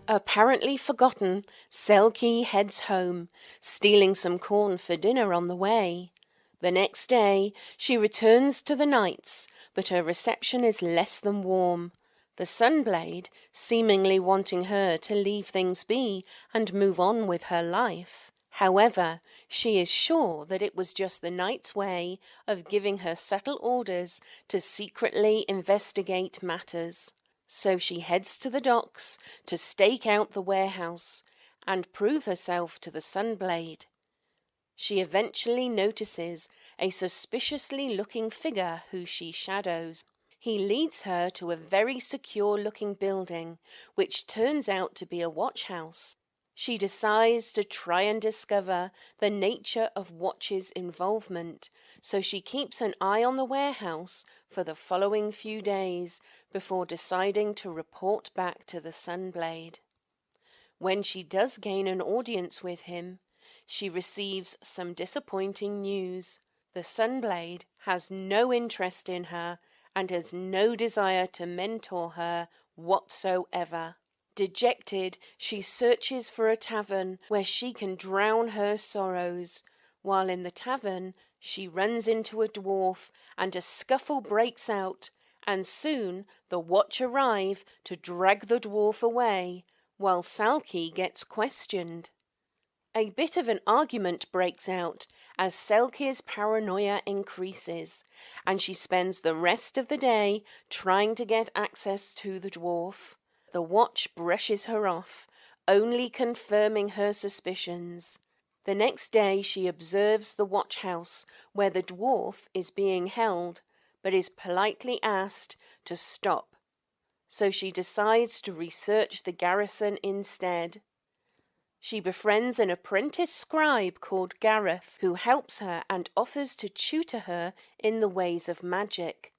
Apparently forgotten, Selkie heads home, stealing some corn for dinner on the way. The next day, she returns to the Knights, but her reception is less than warm. The Sunblade, seemingly wanting her to leave things be and move on with her life. However, she is sure that it was just the Knight's way of giving her subtle orders to secretly investigate matters. So she heads to the docks to stake out the warehouse and prove herself to the Sunblade. She eventually notices a suspiciously looking figure who she shadows. He leads her to a very secure-looking building, which turns out to be a watchhouse. She decides to try and discover the nature of Watch's involvement, so she keeps an eye on the warehouse for the following few days before deciding to report back to the Sunblade. When she does gain an audience with him, she receives some disappointing news. The Sunblade has no interest in her and has no desire to mentor her whatsoever. Dejected, she searches for a tavern where she can drown her sorrows. While in the tavern, she runs into a dwarf and a scuffle breaks out, and soon the Watch arrive to drag the dwarf away, while Selkie gets questioned. A bit of an argument breaks out as Selkie's paranoia increases, and she spends the rest of the day trying to get access to the dwarf. The Watch brushes her off, only confirming her suspicions. The next day she observes the watch house where the dwarf is being held, but is politely asked to stop. So she decides to research the garrison instead. She befriends an apprentice scribe called Gareth, who helps her and offers to tutor her in the ways of magic.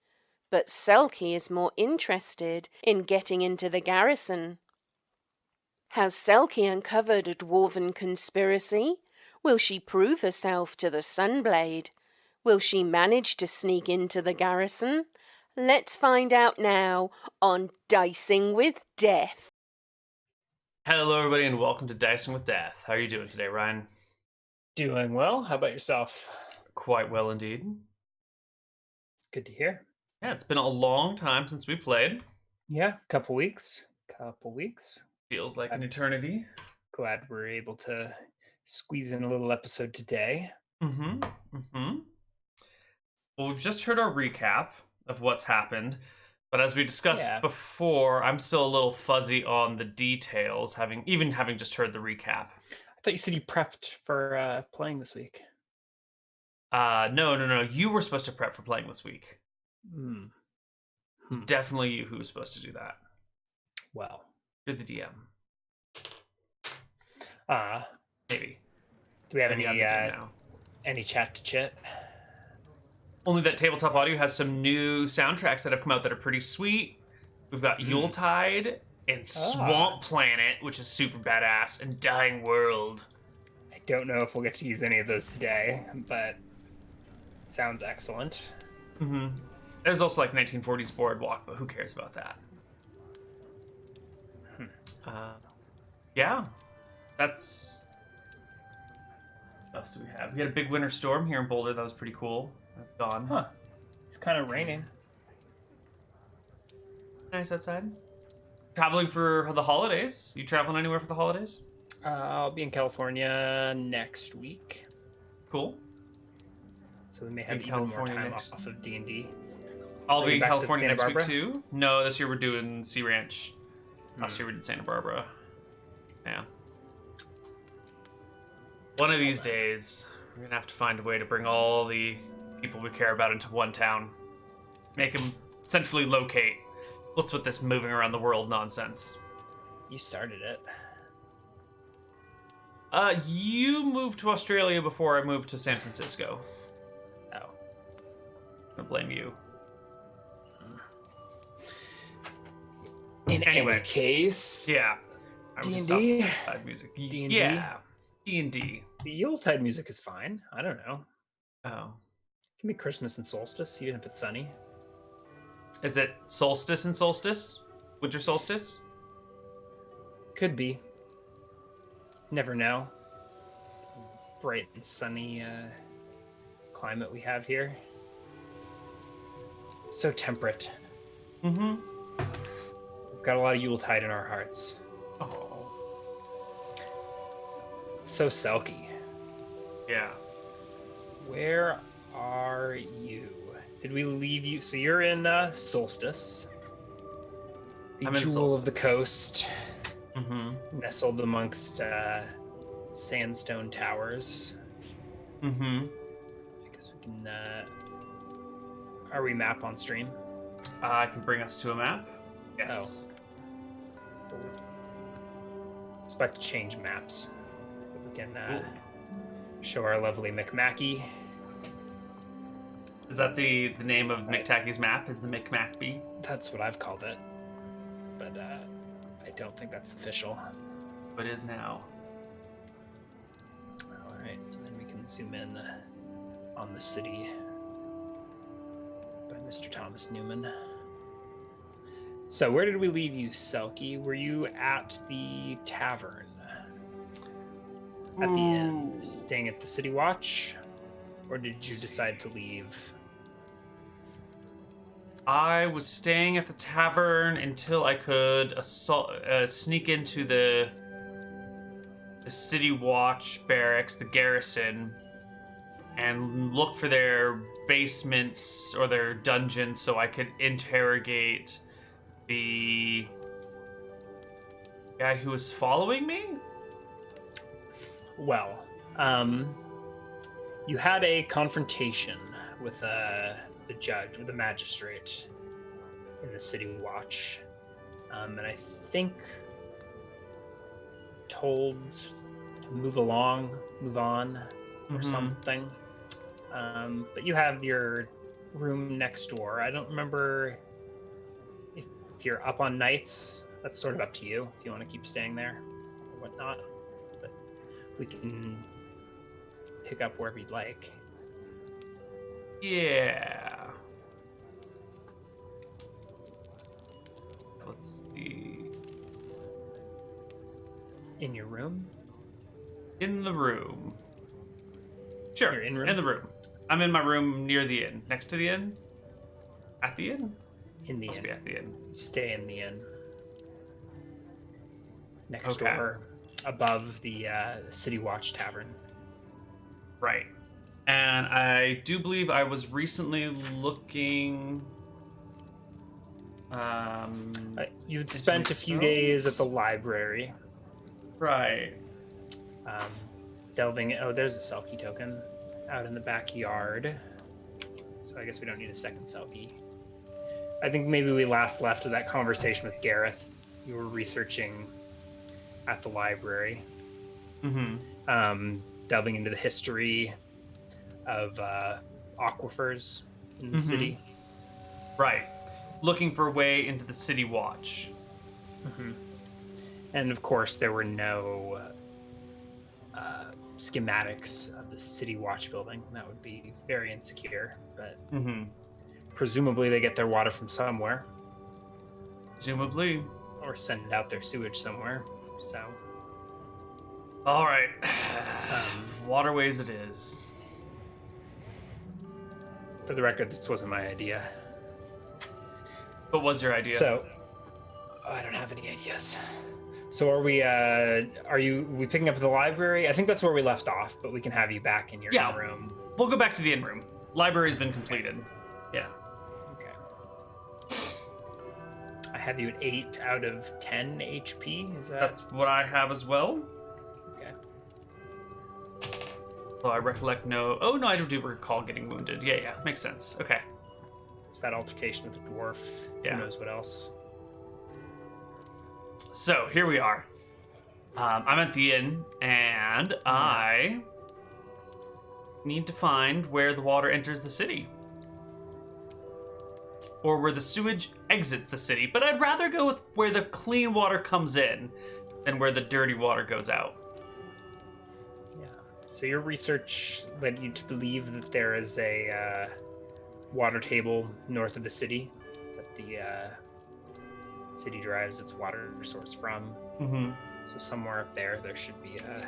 But Selkie is more interested in getting into the garrison. Has Selkie uncovered a dwarven conspiracy? Will she prove herself to the Sunblade? Will she manage to sneak into the garrison? Let's find out now on Dicing with Death. Hello, everybody, and welcome to Dicing with Death. How are you doing today, Ryan? Doing well. How about yourself? Quite well, indeed. Good to hear. Yeah, it's been a long time since we played. Yeah, couple weeks. Feels like an eternity. Glad we're able to squeeze in a little episode today. Well, we've just heard our recap of what's happened, but as we discussed before, I'm still a little fuzzy on the details, having just heard the recap. I thought you said you prepped for playing this week. No. You were supposed to prep for playing this week. It's definitely you who was supposed to do that. Well, you're the DM. Maybe. Do we have any chat to chit? Only that Tabletop Audio has some new soundtracks that have come out that are pretty sweet. We've got Yuletide and Swamp Planet, which is super badass, and Dying World. I don't know if we'll get to use any of those today, but it sounds excellent. There's also like 1940s Boardwalk, but who cares about that? Yeah, that's... What else do we have? We had a big winter storm here in Boulder. That was pretty cool. That's gone. It's kind of raining. Nice outside. Traveling for the holidays? You traveling anywhere for the holidays? I'll be in California next week. Cool. So we may have even more time off of D&D. I'll be in California next week too. No, this year we're doing Sea Ranch. Last year we did Santa Barbara. Yeah. One of these days, we're gonna have to find a way to bring all the people we care about into one town. Make them centrally locate. What's with this moving around the world nonsense? You started it. You moved to Australia before I moved to San Francisco. Oh. I'm gonna blame you. In any case... Yeah. D&D? Music. D&D? Yeah. D&D. The Yuletide music is fine. I don't know. Oh. It can be Christmas and solstice, even if it's sunny. Is it solstice and solstice? Winter solstice? Could be. Never know. Bright and sunny climate we have here. So temperate. Mm-hmm. We've got a lot of Yuletide in our hearts. Oh. So Selkie. Yeah. Where are you? Did we leave you? So you're in Solstice. The jewel of the coast. Mm-hmm. Nestled amongst sandstone towers. Mm-hmm. I guess we can... Are we map on stream? I can bring us to a map. Yes. Oh. I was about to change maps. But we can show our lovely McMackey. Is that the name of McTacky's map? Is the McMackby? That's what I've called it. But I don't think that's official. But is now. Alright, and then we can zoom in on the city by Mr. Thomas Newman. So where did we leave you, Selkie? Were you at the tavern? At the inn? Staying at the City Watch? Or did you decide to leave? I was staying at the tavern until I could sneak into the City Watch barracks, the garrison, and look for their basements or their dungeons so I could interrogate the guy who was following me? Well, you had a confrontation with the judge, with the magistrate in the City Watch. And I think told to move on, or something. But you have your room next door. I don't remember if you're up on nights. That's sort of up to you if you want to keep staying there or whatnot. But we can pick up wherever you'd like. Yeah. Let's see. In your room? In the room. Sure. You're in room? In the room. I'm in my room near the inn. Next to the inn? At the inn? In the Must inn. be at the inn. Stay in the inn. Next door, above the City Watch Tavern. Right. And I do believe I was recently looking... You'd spent a few days at the library. Right. Delving... Oh, there's a Selkie token out in the backyard. So I guess we don't need a second Selkie. I think maybe we last left of that conversation with Gareth. You were researching at the library. Mm-hmm. Delving into the history of aquifers in the city. Right. Looking for a way into the City Watch. And of course, there were no schematics of the City Watch building. That would be very insecure, but presumably they get their water from somewhere. Presumably. Or send out their sewage somewhere, so... All right. Waterways it is. For the record, this wasn't my idea. What was your idea? So, I don't have any ideas. So are we picking up at the library? I think that's where we left off, but we can have you back in your inn room. We'll go back to the inn room. Library's been completed. Yeah. Okay. I have you at 8 out of 10 HP. Is that... That's what I have as well. Okay. Oh, I recollect no... Oh, no, I do recall getting wounded. Yeah, makes sense. Okay. It's that altercation with the dwarf. Yeah. Who knows what else? So, here we are. I'm at the inn, and I need to find where the water enters the city. Or where the sewage exits the city. But I'd rather go with where the clean water comes in than where the dirty water goes out. Yeah. So your research led you to believe that there is a water table north of the city that the city derives its water source from. Mm-hmm. So somewhere up there should be a...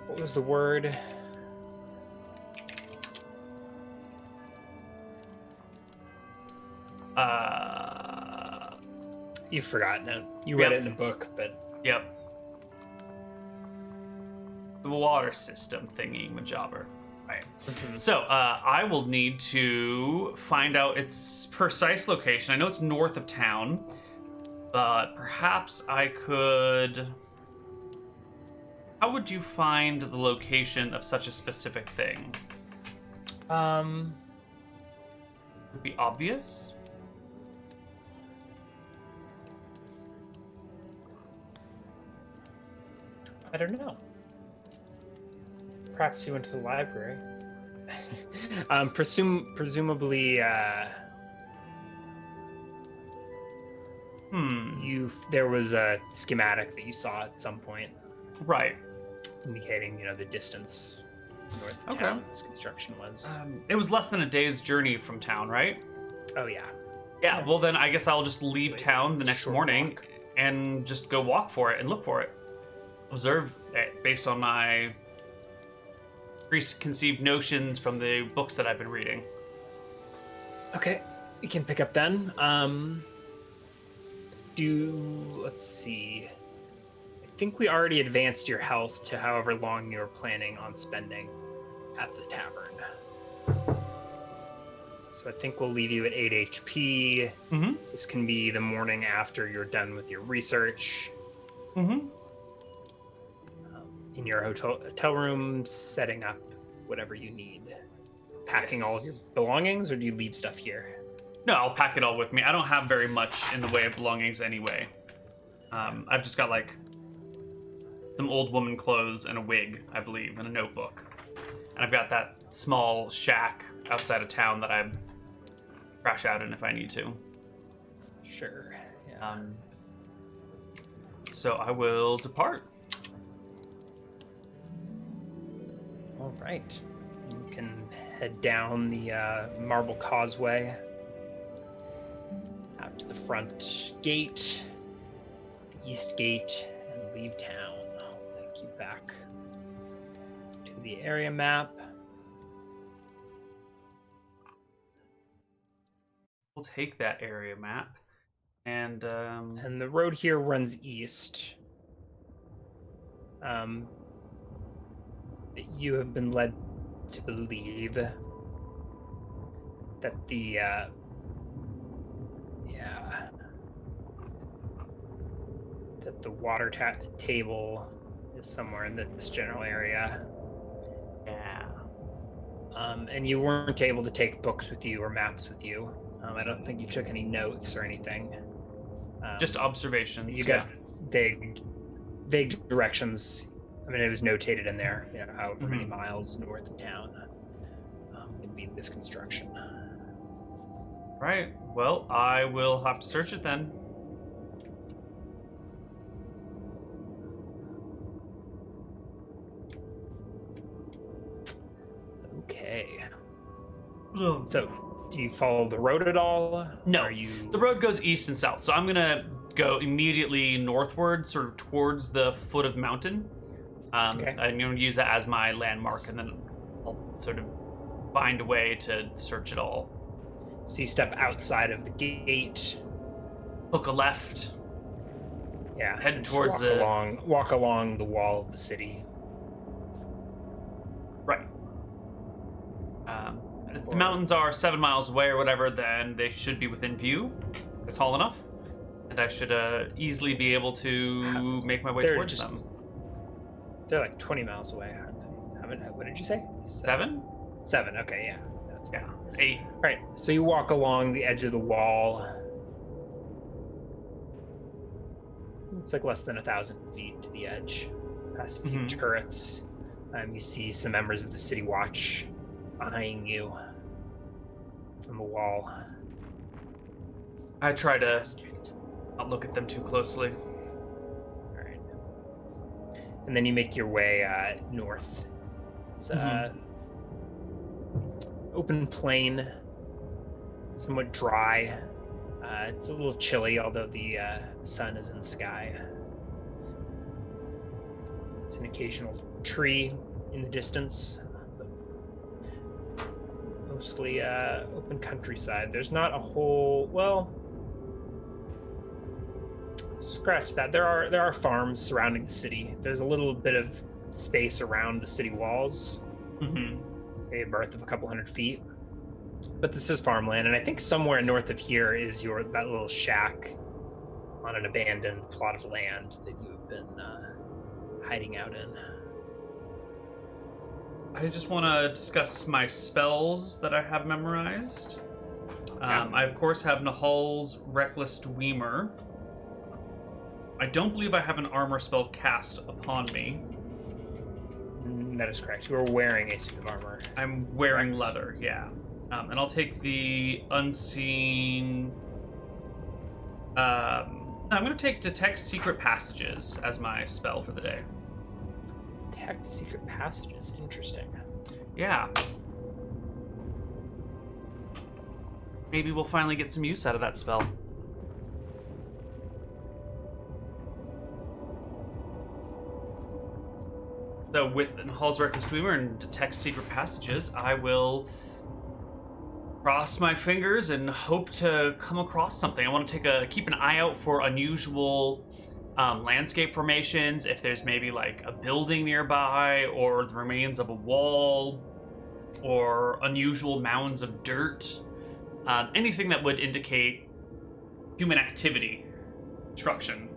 What was the word? You've forgotten it. You read it in a book, but... Yep. The water system thingy, majobber. Right. Mm-hmm. So, I will need to find out its precise location. I know it's north of town, but perhaps I could... How would you find the location of such a specific thing? Would it be obvious? I don't know. Perhaps you went to the library. Presumably, there was a schematic that you saw at some point. Right. Indicating, the distance north of town this construction was. It was less than a day's journey from town, right? Oh, yeah. Yeah, well then I guess I'll just leave town the next morning and just go walk for it and look for it. Observe it based on my preconceived notions from the books that I've been reading. Okay, we can pick up then. Let's see. I think we already advanced your health to however long you're planning on spending at the tavern. So I think we'll leave you at 8 HP. Mm-hmm. This can be the morning after you're done with your research. Mm-hmm. In your hotel room, setting up whatever you need. Packing all of your belongings, or do you leave stuff here? No, I'll pack it all with me. I don't have very much in the way of belongings anyway. I've just got like some old woman clothes and a wig, I believe, and a notebook. And I've got that small shack outside of town that I crash out in if I need to. Sure. Yeah. So I will depart. All right. You can head down the marble causeway out to the front gate, the east gate, and leave town. I'll take you back to the area map. We'll take that area map, and the road here runs east. You have been led to believe that that the water table is somewhere in this general area. Yeah. And you weren't able to take books with you or maps with you. I don't think you took any notes or anything. Just observations. You got vague directions. I mean, it was notated in there, however many miles north of town would be this construction. Right. Well, I will have to search it then. Okay. So, do you follow the road at all? No. The road goes east and south, so I'm going to go immediately northward, sort of towards the foot of the mountain. Okay. I'm going to use that as my landmark, and then I'll sort of find a way to search it all. So you step outside of the gate. Hook a left. Yeah. Head towards walk along the wall of the city. Right. If the mountains are 7 miles away or whatever, then they should be within view. They're tall enough. And I should easily be able to make my way towards them. They're like 20 miles away, aren't they? What did you say? 7? 7, okay, yeah. That's fine. 8. All right, so you walk along the edge of the wall. It's like less than 1,000 feet to the edge. Past a few turrets. You see some members of the City Watch eyeing you from the wall. I try to not look at them too closely. And then you make your way north. It's open plain, somewhat dry. It's a little chilly, although the sun is in the sky. It's an occasional tree in the distance, but mostly open countryside. There's not a whole, well, scratch that. There are farms surrounding the city. There's a little bit of space around the city walls, a berth of a couple 100 feet. But this is farmland, and I think somewhere north of here is that little shack on an abandoned plot of land that you have been hiding out in. I just want to discuss my spells that I have memorized. I, of course, have Nahal's Reckless Dwemer. I don't believe I have an armor spell cast upon me. That is correct. You are wearing a suit of armor. I'm wearing leather, yeah. And I'll take the Unseen... I'm going to take Detect Secret Passages as my spell for the day. Detect Secret Passages? Interesting. Yeah. Maybe we'll finally get some use out of that spell. So with Nahal's Reckless Dwemer and Detect Secret Passages, I will cross my fingers and hope to come across something. I want to keep an eye out for unusual landscape formations, if there's maybe like a building nearby or the remains of a wall or unusual mounds of dirt. Anything that would indicate human activity, construction.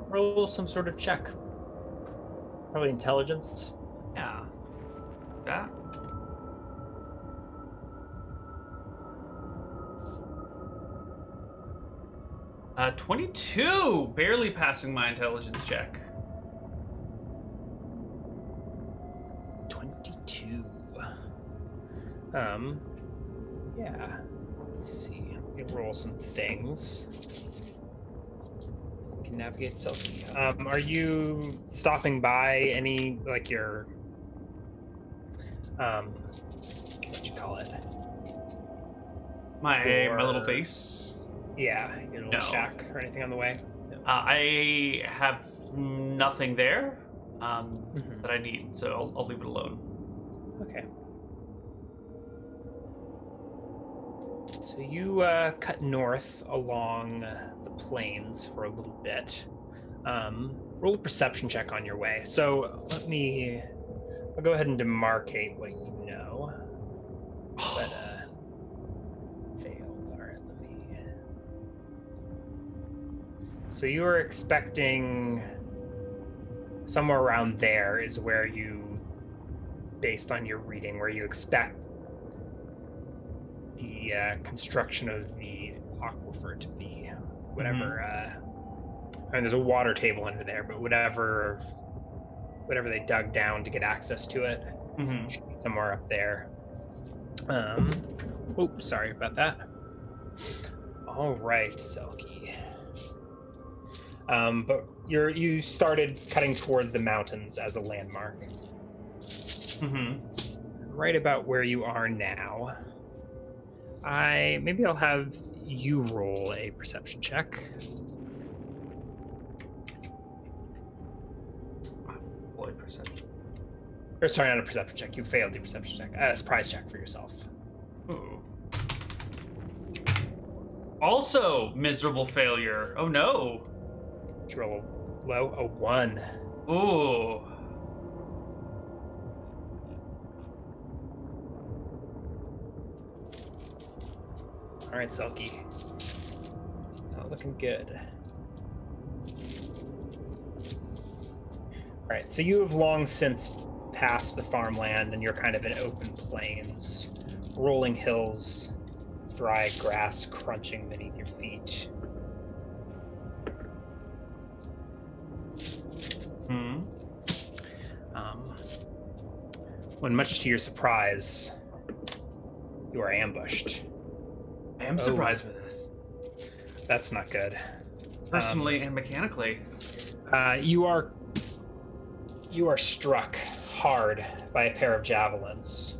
Roll some sort of check. Probably intelligence. Yeah. That. Uh, 22! Barely passing my intelligence check. 22. Yeah. Let's see. Let me roll some things. We can navigate Selkie. Are you stopping by any, like, your, what you call it? My little base? Yeah, your little shack or anything on the way? No. I have nothing there that I need, so I'll leave it alone. Okay. So you cut north along the plains for a little bit. Roll a perception check on your way. So I'll go ahead and demarcate what you know. But failed. All right, let me. So you were expecting somewhere around there is where you, based on your reading, where you expect the construction of the aquifer to be. Whatever. I mean, there's a water table under there, but whatever they dug down to get access to it, should be somewhere up there. Oops, sorry about that. All right, Selkie. But you started cutting towards the mountains as a landmark. Right about where you are now. Maybe I'll have you roll a perception check. Boy, perception. Or sorry, not a perception check. You failed the perception check. A surprise check for yourself. Ooh. Also, miserable failure. Oh no. Did you roll low? A 1. Ooh. All right, Selkie. Not looking good. All right, so you have long since passed the farmland, and you're kind of in open plains, rolling hills, dry grass crunching beneath your feet. When, much to your surprise, you are ambushed. I am surprised with this. That's not good. Personally and mechanically. You You are struck hard by a pair of javelins.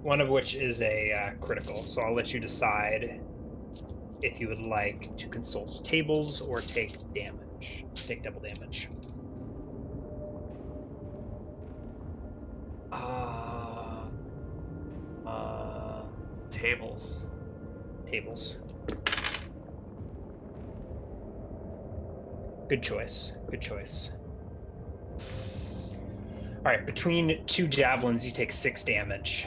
One of which is a critical, so I'll let you decide if you would like to consult tables or take damage. Take double damage. Tables. Tables. Good choice. Good choice. All right, between 2 javelins, you take 6 damage.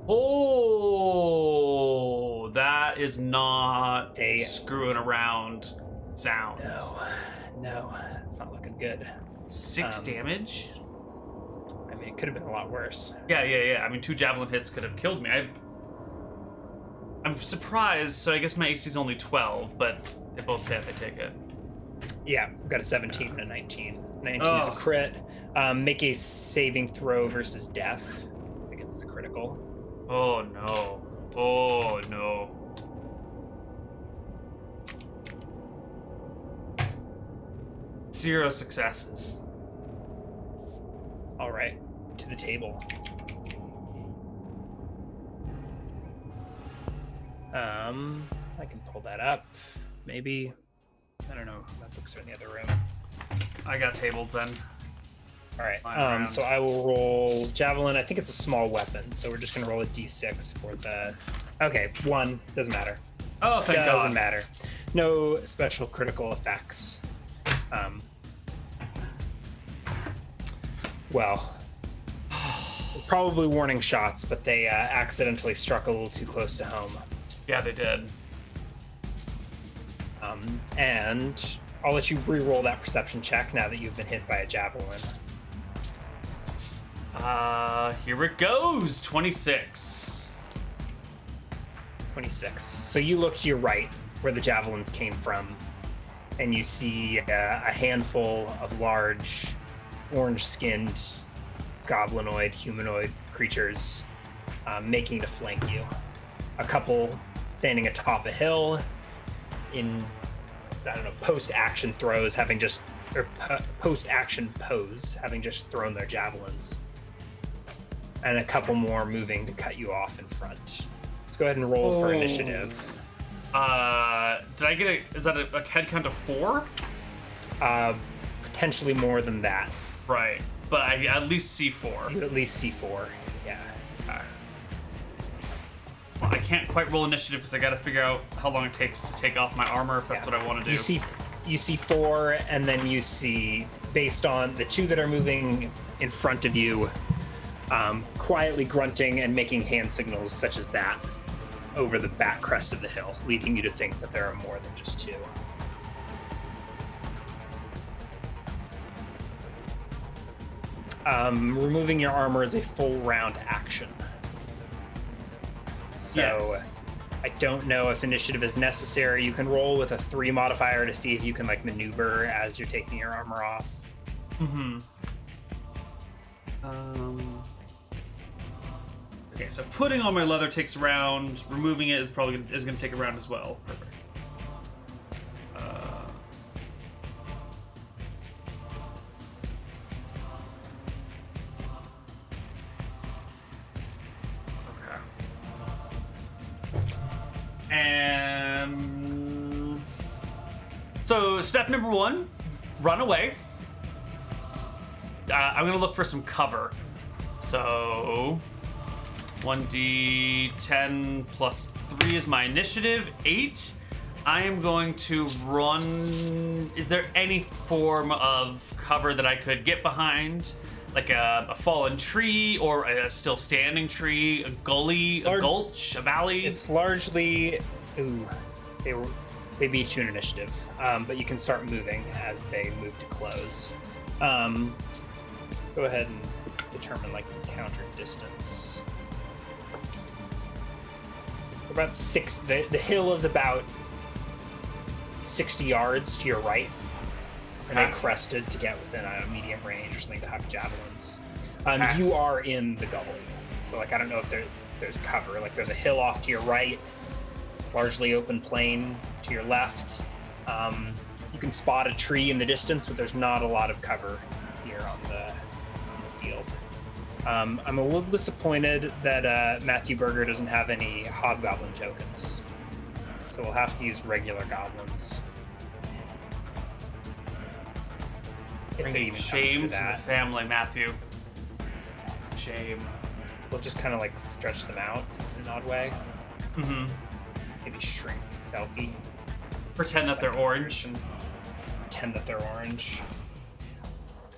Oh, that is not screwing around sounds. No, it's not looking good. 6 damage? I mean, it could have been a lot worse. Yeah. I mean, 2 javelin hits could have killed me. I'm surprised, so I guess my AC is only 12, but they both hit, I take it. Yeah, we've got a 17 and a 19. 19 is a crit. Make a saving throw versus death against the critical. Oh no. 0 successes. All right, to the table. I can pull that up. Maybe. I don't know. My books are in the other room. I got tables then. All right. So I will roll javelin. I think it's a small weapon, so we're just gonna roll a d6 for the. Okay, 1 doesn't matter. Oh, thank God. Doesn't matter. No special critical effects. Well, probably warning shots, but they accidentally struck a little too close to home. Yeah, they did. And I'll let you re-roll that perception check now that you've been hit by a javelin. Here it goes. 26. 26. So you look to your right, where the javelins came from, and you see a handful of large, orange-skinned, goblinoid, humanoid creatures making to flank you. A couple standing atop a hill in, I don't know, post-action throws, post-action pose, having just thrown their javelins. And a couple more moving to cut you off in front. Let's go ahead and roll for initiative. Did I get is that a head count of 4? Potentially more than that. Right, but I at least see 4. You at least see 4, yeah. Well, I can't quite roll initiative because I got to figure out how long it takes to take off my armor if that's what I want to do. You see 4, and then you see, based on the 2 that are moving in front of you, quietly grunting and making hand signals such as that over the back crest of the hill, leading you to think that there are more than just 2. Removing your armor is a full round action. So yes. I don't know if initiative is necessary. You can roll with a 3 modifier to see if you can maneuver as you're taking your armor off. Okay, so putting on my leather takes a round. Removing it is going to take a round as well. Perfect. And so step number 1, run away. I'm gonna look for some cover. So 1d10 plus 3 is my initiative, 8. I am going to run. Is there any form of cover that I could get behind? Like a fallen tree or a still standing tree, a gully, a gulch, a valley? It's largely... Ooh, they beat you in initiative, but you can start moving as they move to close. Go ahead and determine encounter distance. About 6. The hill is about 60 yards to your right. And they crested to get within medium range or something to have javelins. You are in the gully, so I don't know if there's cover. There's a hill off to your right, largely open plain to your left. You can spot a tree in the distance, but there's not a lot of cover here on the field. I'm a little disappointed that Matthew Berger doesn't have any hobgoblin tokens, so we'll have to use regular goblins. Bringing shame to the family, Matthew. Shame. We'll just kind of like stretch them out in an odd way. Mm-hmm. Maybe shrink Selkie. Pretend that they're orange. Pretend that they're orange.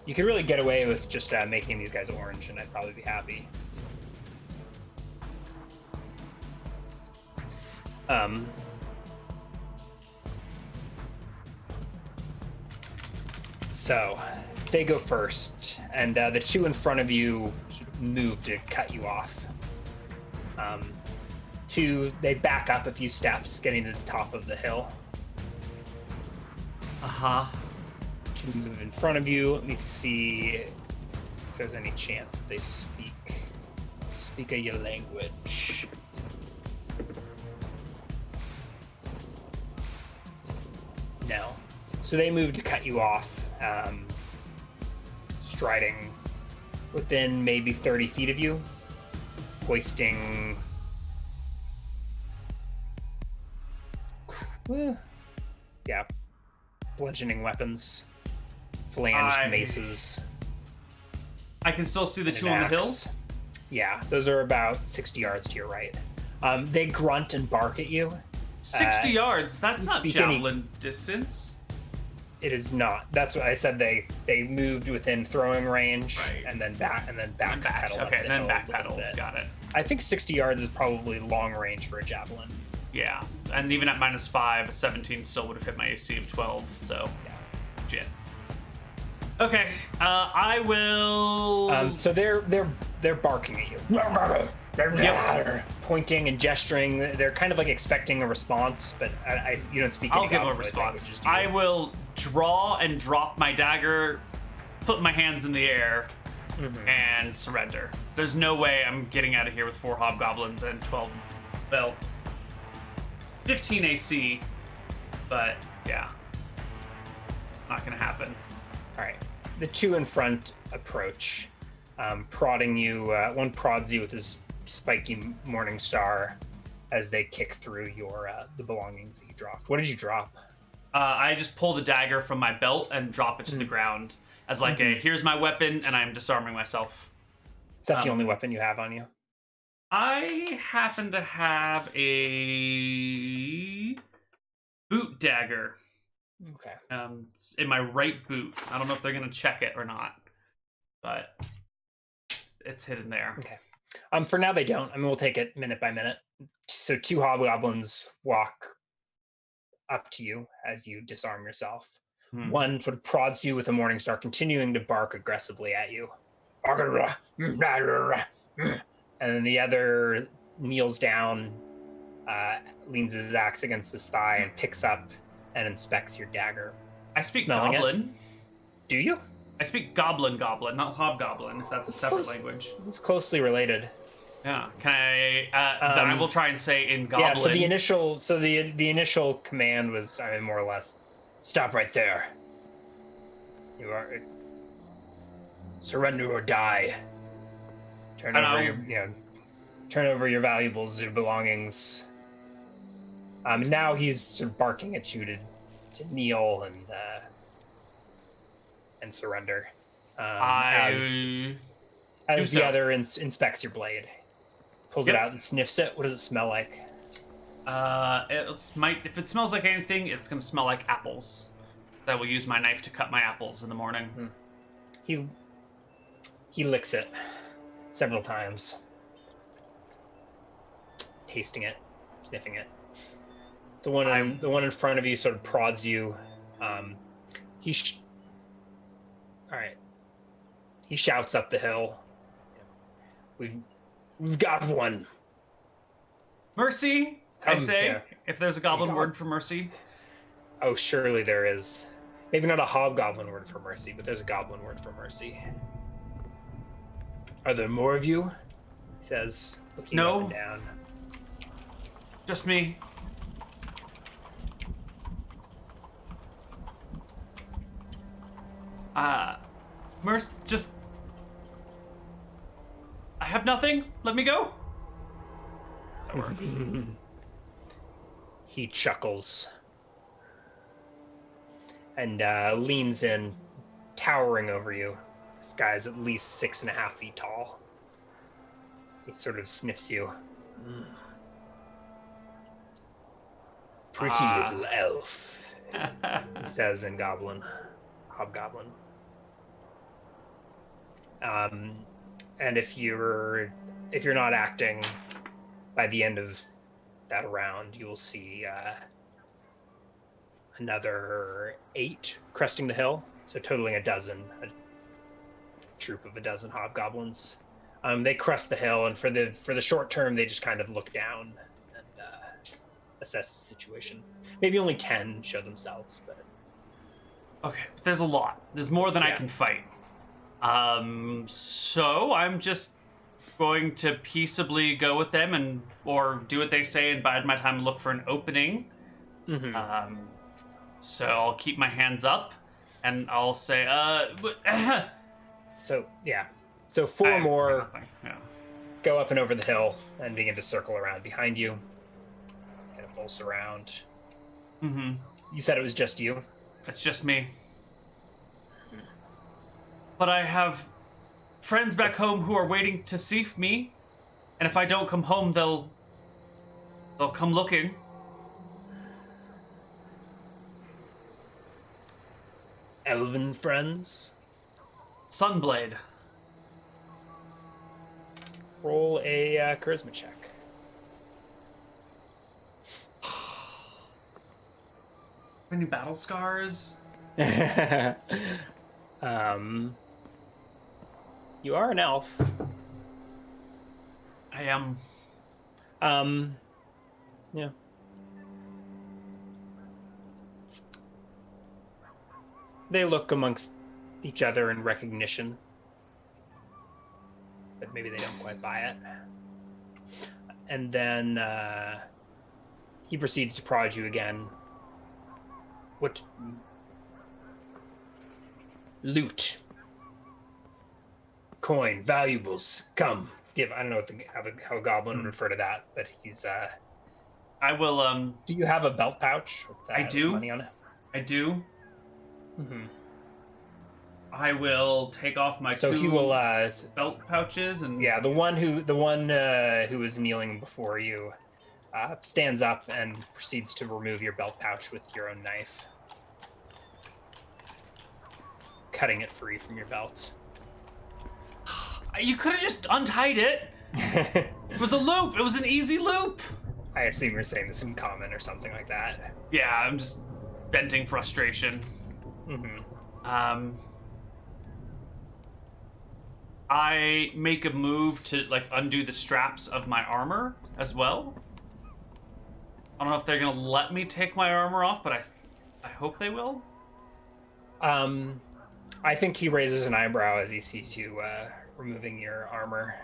You could really get away with just making these guys orange, and I'd probably be happy. So they go first, and the two in front of you move to cut you off. They back up a few steps, getting to the top of the hill. To move in front of you. Let me see if there's any chance that they speak your language. No. So they move to cut you off, striding within maybe 30 feet of you, hoisting bludgeoning weapons, flanged maces. I can still see the two on the hill? Yeah, those are about 60 yards to your right. They grunt and bark at you. 60 yards? That's not javelin distance. It is not. That's what I said. They moved within throwing range, right. and then back pedal. Okay, and then back pedaled. Got it. I think 60 yards is probably long range for a javelin. Yeah, and even at -5, a 17 still would have hit my AC of 12. So, yeah. Shit. Okay, I will. So they're barking at you. They're pointing and gesturing. They're kind of like expecting a response, but you don't speak. I'll give a response. I will draw and drop my dagger, put my hands in the air, and surrender. There's no way I'm getting out of here with 4 hobgoblins and 12. Well, 15 AC, but yeah, not gonna happen. All right, the two in front approach, prodding you. One prods you with his spiky morning star as they kick through your the belongings that you dropped. What did you drop? I just pull the dagger from my belt and drop it to the ground as like a here's my weapon and I'm disarming myself. Is that the only weapon you have on you? I happen to have a boot dagger. Okay. It's in my right boot. I don't know if they're gonna check it or not, but it's hidden there. Okay. For now they don't. I mean, we'll take it minute by minute. So 2 hobgoblins walk up to you as you disarm yourself. One sort of prods you with a morning star, continuing to bark aggressively at you. And then the other kneels down, leans his axe against his thigh, and picks up and inspects your dagger. I speak goblin. Do you? I speak goblin, not hobgoblin, if that's a separate language. It's closely related. Yeah. Can I? Then I will try and say in goblin. Yeah. So the initial command was, I mean, more or less, stop right there. You are surrender or die. Turn over your valuables, your belongings. Now he's sort of barking at you to kneel and surrender. As the other inspects your blade, pulls it out and sniffs it. What does it smell like? If it smells like anything, it's gonna smell like apples. I will use my knife to cut my apples in the morning. He licks it several times, tasting it, sniffing it. The one in front of you sort of prods you. All right. He shouts up the hill. We've got one. Mercy, I say, if there's a goblin word for mercy. Oh, surely there is. Maybe not a hobgoblin word for mercy, but there's a goblin word for mercy. Are there more of you? He says, looking up and down. Just me. just... I have nothing. Let me go. He chuckles and leans in, towering over you. This guy's at least 6.5 feet tall. He sort of sniffs you. Pretty little elf, he says in Hobgoblin. And if you're not acting, by the end of that round, you will see another 8 cresting the hill, so totaling a troop of a dozen hobgoblins. They crest the hill, and for the short term, they just kind of look down and assess the situation. Maybe only 10 show themselves, but okay. There's a lot. There's more than I can fight. So I'm just going to peaceably go with them or do what they say and bide my time and look for an opening. Mm-hmm. So I'll keep my hands up and I'll say, So 4 more go up and over the hill and begin to circle around behind you. Get a full surround. Mm-hmm. You said it was just you? It's just me. But I have friends back home who are waiting to see me, and if I don't come home, they'll come looking. Elven friends? Sunblade. Roll a charisma check. Any battle scars? You are an elf. I am. Yeah. They look amongst each other in recognition, but maybe they don't quite buy it. And then he proceeds to prod you again. What? Loot. Coin, valuables, come. Give. I don't know how a goblin would refer to that, but he's I will Do you have a belt pouch with I do. money on it? I do. Mm-hmm. I will take off my So two he will belt pouches and the one who was kneeling before you stands up and proceeds to remove your belt pouch with your own knife, cutting it free from your belt. You could have just untied it. It was a loop. It was an easy loop. I assume you're saying this in common or something like that. Yeah, I'm just venting frustration. Mm-hmm. I make a move to undo the straps of my armor as well. I don't know if they're gonna let me take my armor off, but I hope they will. I think he raises an eyebrow as he sees you removing your armor.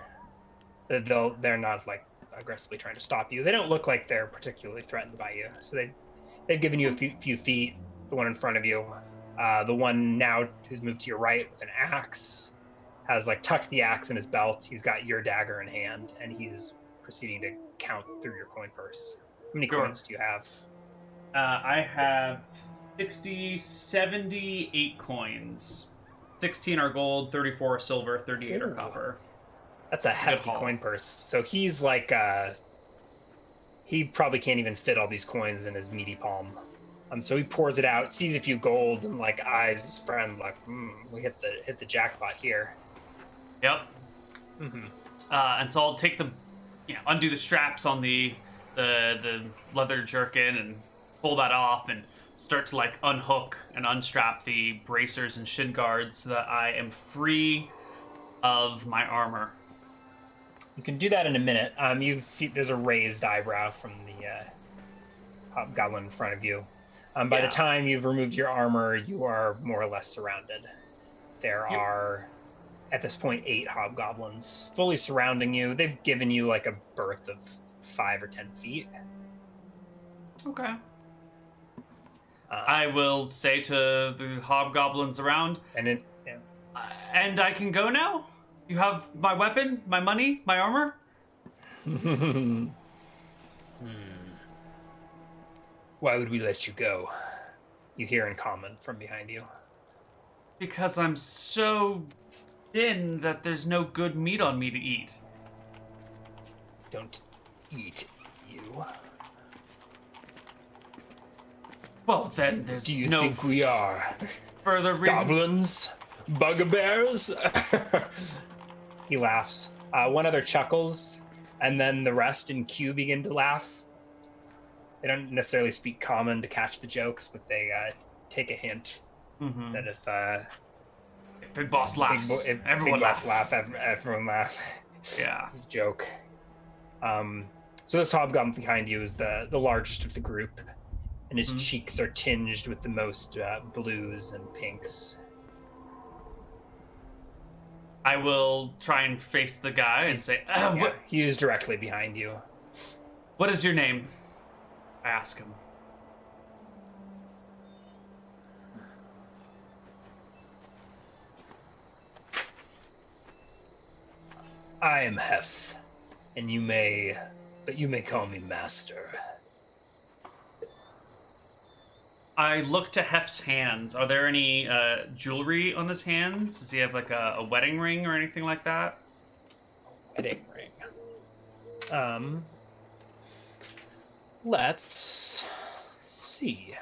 They're not aggressively trying to stop you. They don't look like they're particularly threatened by you. So they've given you a few feet. The one in front of you, the one now who's moved to your right with an axe, has tucked the axe in his belt. He's got your dagger in hand, and he's proceeding to count through your coin purse. How many coins do you have? I have 78 coins. 16 are gold, 34 are silver, 38 are copper. That's a hefty coin purse. So he's he probably can't even fit all these coins in his meaty palm. So he pours it out, sees a few gold, and eyes his friend we hit the jackpot here. Yep. Mm-hmm. And so I'll take undo the straps on the leather jerkin and pull that off and start to unhook and unstrap the bracers and shin guards so that I am free of my armor. You can do that in a minute. You see there's a raised eyebrow from the hobgoblin in front of you. By the time you've removed your armor, you are more or less surrounded. There are, at this point, 8 hobgoblins fully surrounding you. They've given you a berth of 5 or 10 feet. Okay. I will say to the hobgoblins around, And I can go now? You have my weapon, my money, my armor? Why would we let you go? You hear in common from behind you. Because I'm so thin that there's no good meat on me to eat. Don't eat you. Well, then there's Do you no think we are further reason. goblins? Bugbears? He laughs. One other chuckles, and then the rest in queue begin to laugh. They don't necessarily speak common to catch the jokes, but they take a hint that if Big Boss laughs, everyone laughs. Everyone laugh. Yeah. This is a joke. So this hobgoblin behind you is the largest of the group, and his cheeks are tinged with the most blues and pinks. I will try and face the guy and say, He is directly behind you. What is your name? I ask him. I am Hef, and you may call me Master. I look to Hef's hands. Are there any jewelry on his hands? Does he have like a wedding ring or anything like that? Wedding ring. Let's see.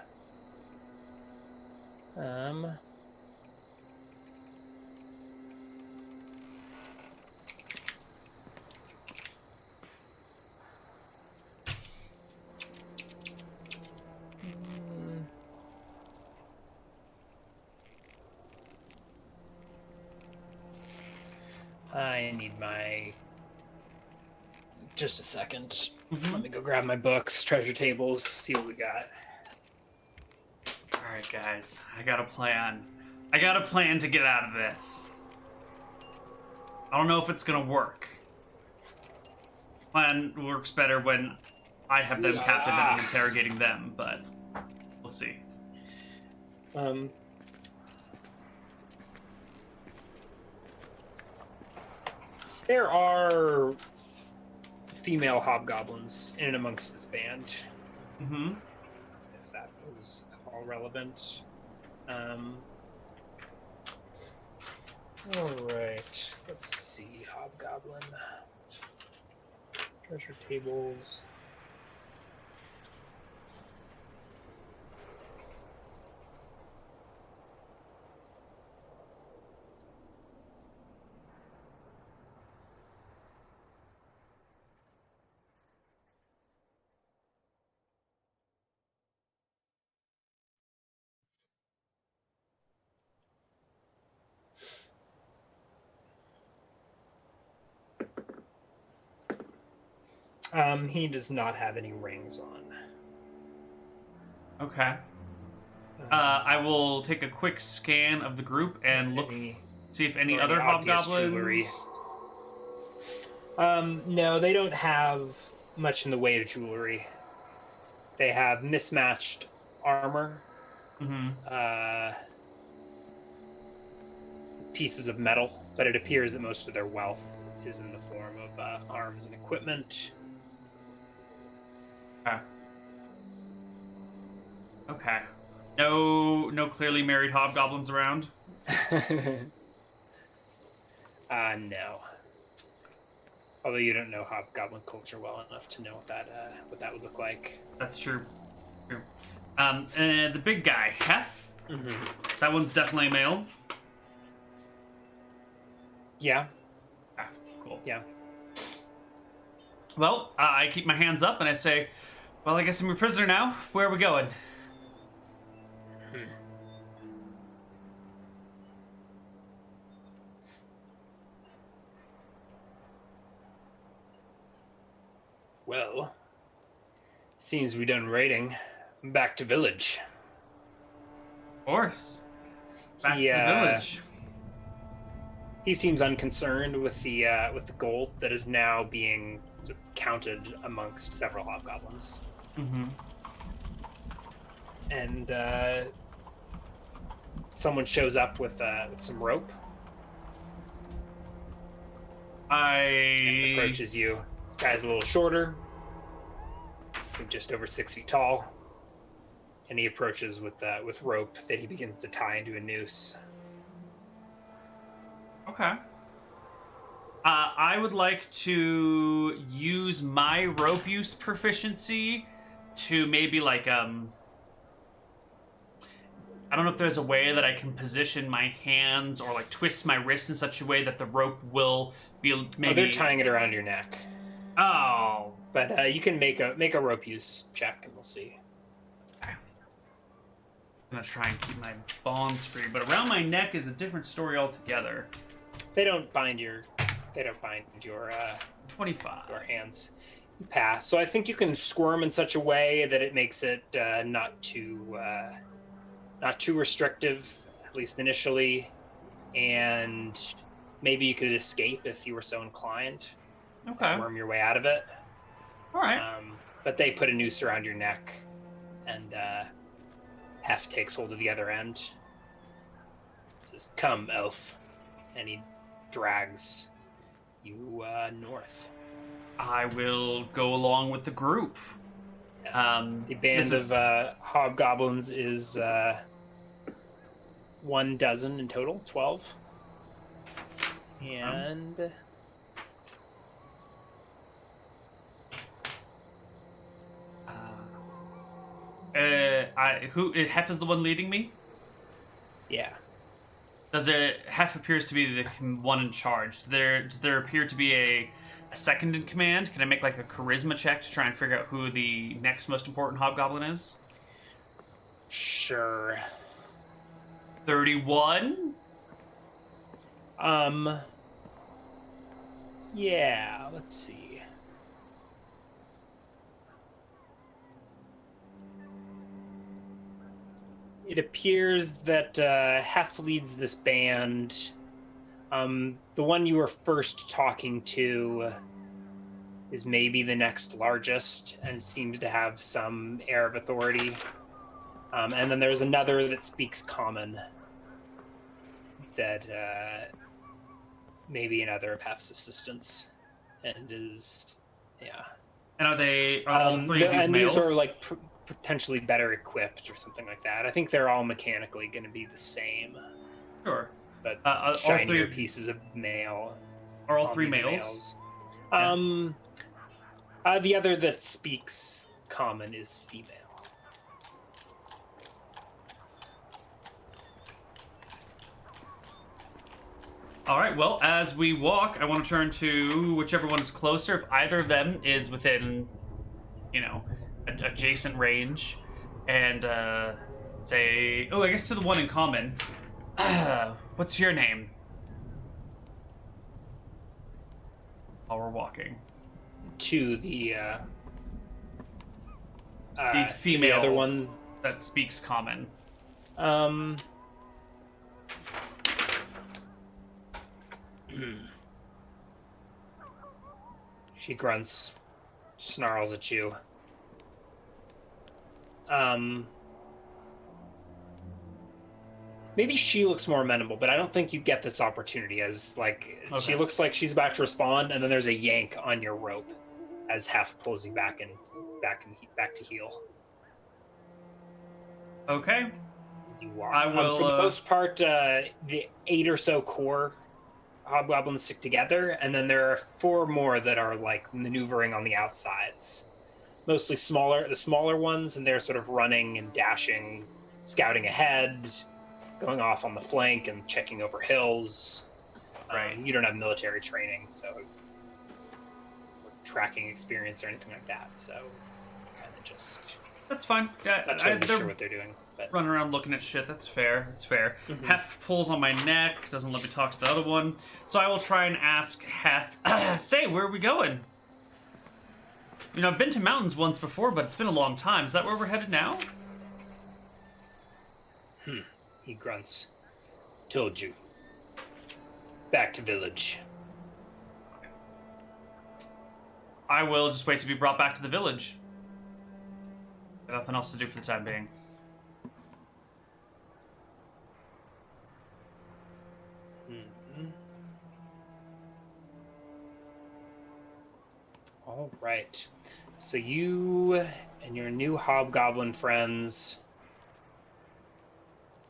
I need my... Just a second. Let me go grab my books, treasure tables, see what we got. Alright, guys. I got a plan. I got a plan to get out of this. I don't know if it's gonna work. Plan works better when I have them captive and I'm interrogating them, but we'll see. There are female hobgoblins in and amongst this band. If that was at all relevant. Alright, let's see. Hobgoblin. Treasure tables. He does not have any rings on. Okay. I will take a quick scan of the group and look, see if any other hobgoblins. No, they don't have much in the way of jewelry. They have mismatched armor, pieces of metal, but it appears that most of their wealth is in the form of arms and equipment. Okay. No clearly married hobgoblins around? No. Although you don't know hobgoblin culture well enough to know what that would look like. That's true. And the big guy, Hef? That one's definitely a male? Yeah. Cool. Yeah. Well, I keep my hands up and I say, well, I guess I'm your prisoner now. Where are we going? Well, seems we're done raiding. Back to village. Of course. Back to the village. He seems unconcerned with the gold that is now being counted amongst several hobgoblins. And someone shows up with some rope And approaches you. This guy's a little shorter, just over 6 feet tall, and he approaches with rope that he begins to tie into a noose. Okay. I would like to use my rope use proficiency to maybe like I don't know if there's a way that I can position my hands or like twist my wrists in such a way that the rope will be maybe. Oh, they're tying it around your neck. Oh. But you can make a rope use check, and we'll see. I'm gonna try and keep my bonds free, but around my neck is a different story altogether. They don't bind your 25. Your hands. You pass. So I think you can squirm in such a way that it makes it not too restrictive, at least initially, and maybe you could escape if you were so inclined. Okay. Worm your way out of it. All right. But they put a noose around your neck, and Hef takes hold of the other end. Says, "Come, elf," and he drags you north. I will go along with the group. The band of hobgoblins is 1 dozen in total, 12. And Hef is the one leading me? yeah. Hef appears to be the one in charge. Does there appear to be a second in command? Can I make like a charisma check to try and figure out who the next most important hobgoblin is? Sure. 31? Yeah, let's see. It appears that Hef leads this band. The one you were first talking to is maybe the next largest and seems to have some air of authority. And then there's another that speaks common that maybe another of Hef's assistants and is, yeah. And are all three of these males? These are like potentially better equipped or something like that. I think they're all mechanically going to be the same. Sure. But all three pieces of mail. Are all three males? Yeah. The other that speaks common is female. All right, well, as we walk, I want to turn to whichever one is closer. If either of them is within, adjacent range, and say, I guess to the one in common. What's your name? While we're walking. To the female, to the other one that speaks common. She grunts, snarls at you. Maybe she looks more amenable, but I don't think you get this opportunity as She looks like she's about to respond, and then there's a yank on your rope as Hef pulls you back to heel. Okay. You walk. I will. For the most part, the 8 or so core hobgoblins stick together, and then there are 4 more that are like maneuvering on the outsides. Mostly the smaller ones, and they're sort of running and dashing, scouting ahead, going off on the flank and checking over hills. Right. You don't have military training, so tracking experience or anything like that. So kind of just. That's fine. Yeah, not totally sure what they're doing. But. Running around looking at shit. That's fair. Mm-hmm. Hef pulls on my neck. Doesn't let me talk to the other one. So I will try and ask Hef. Say, where are we going? I've been to mountains once before, but it's been a long time. Is that where we're headed now? He grunts. Told you. Back to village. I will just wait to be brought back to the village. Got nothing else to do for the time being. All right. So you and your new hobgoblin friends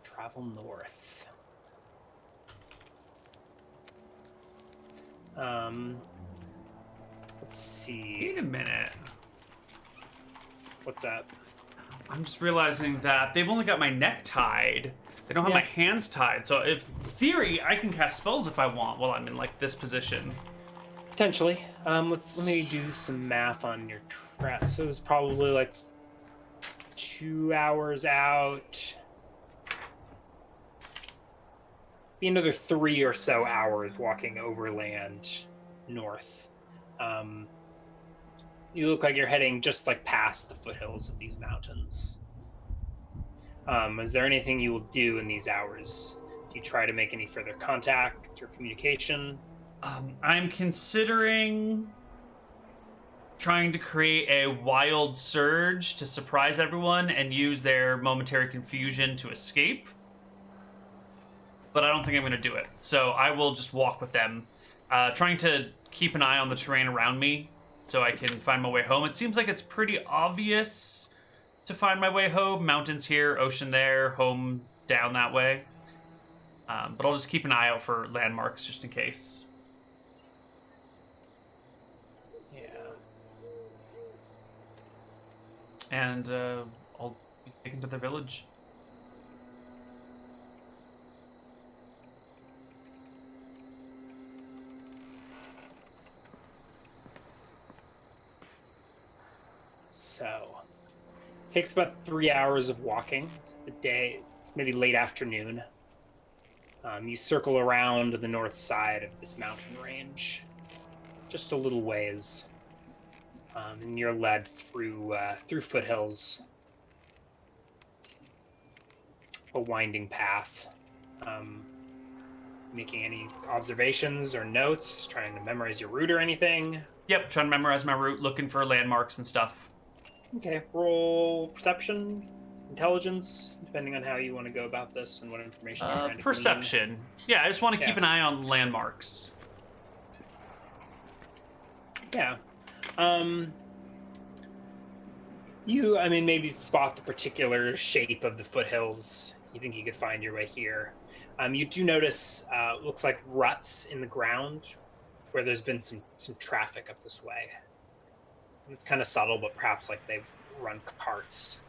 travel north. Let's see. Wait a minute. What's up? I'm just realizing that they've only got my neck tied. They don't have my hands tied. So, in theory, I can cast spells if I want while I'm in like this position. Potentially. Let me do some math on your track. So it was probably like 2 hours out. Be another 3 or so hours walking overland north. You look like you're heading just like past the foothills of these mountains. Is there anything you will do in these hours? Do you try to make any further contact or communication? I'm considering trying to create a wild surge to surprise everyone and use their momentary confusion to escape. But I don't think I'm going to do it. So I will just walk with them, trying to keep an eye on the terrain around me so I can find my way home. It seems like it's pretty obvious to find my way home. Mountains here, ocean there, home down that way. But I'll just keep an eye out for landmarks just in case. Yeah. And I'll be taken to the village. So, takes about 3 hours of walking. The day, it's maybe late afternoon. You circle around the north side of this mountain range, just a little ways, and you're led through foothills, a winding path. Making any observations or notes, trying to memorize your route or anything? Yep, trying to memorize my route, looking for landmarks and stuff. Okay, roll perception, intelligence, depending on how you want to go about this and what information you're trying to perception. Yeah, I just want to keep an eye on landmarks. Yeah. Maybe spot the particular shape of the foothills. You think you could find your way here. You do notice, looks like ruts in the ground where there's been some traffic up this way. And it's kind of subtle, but perhaps like they've run carts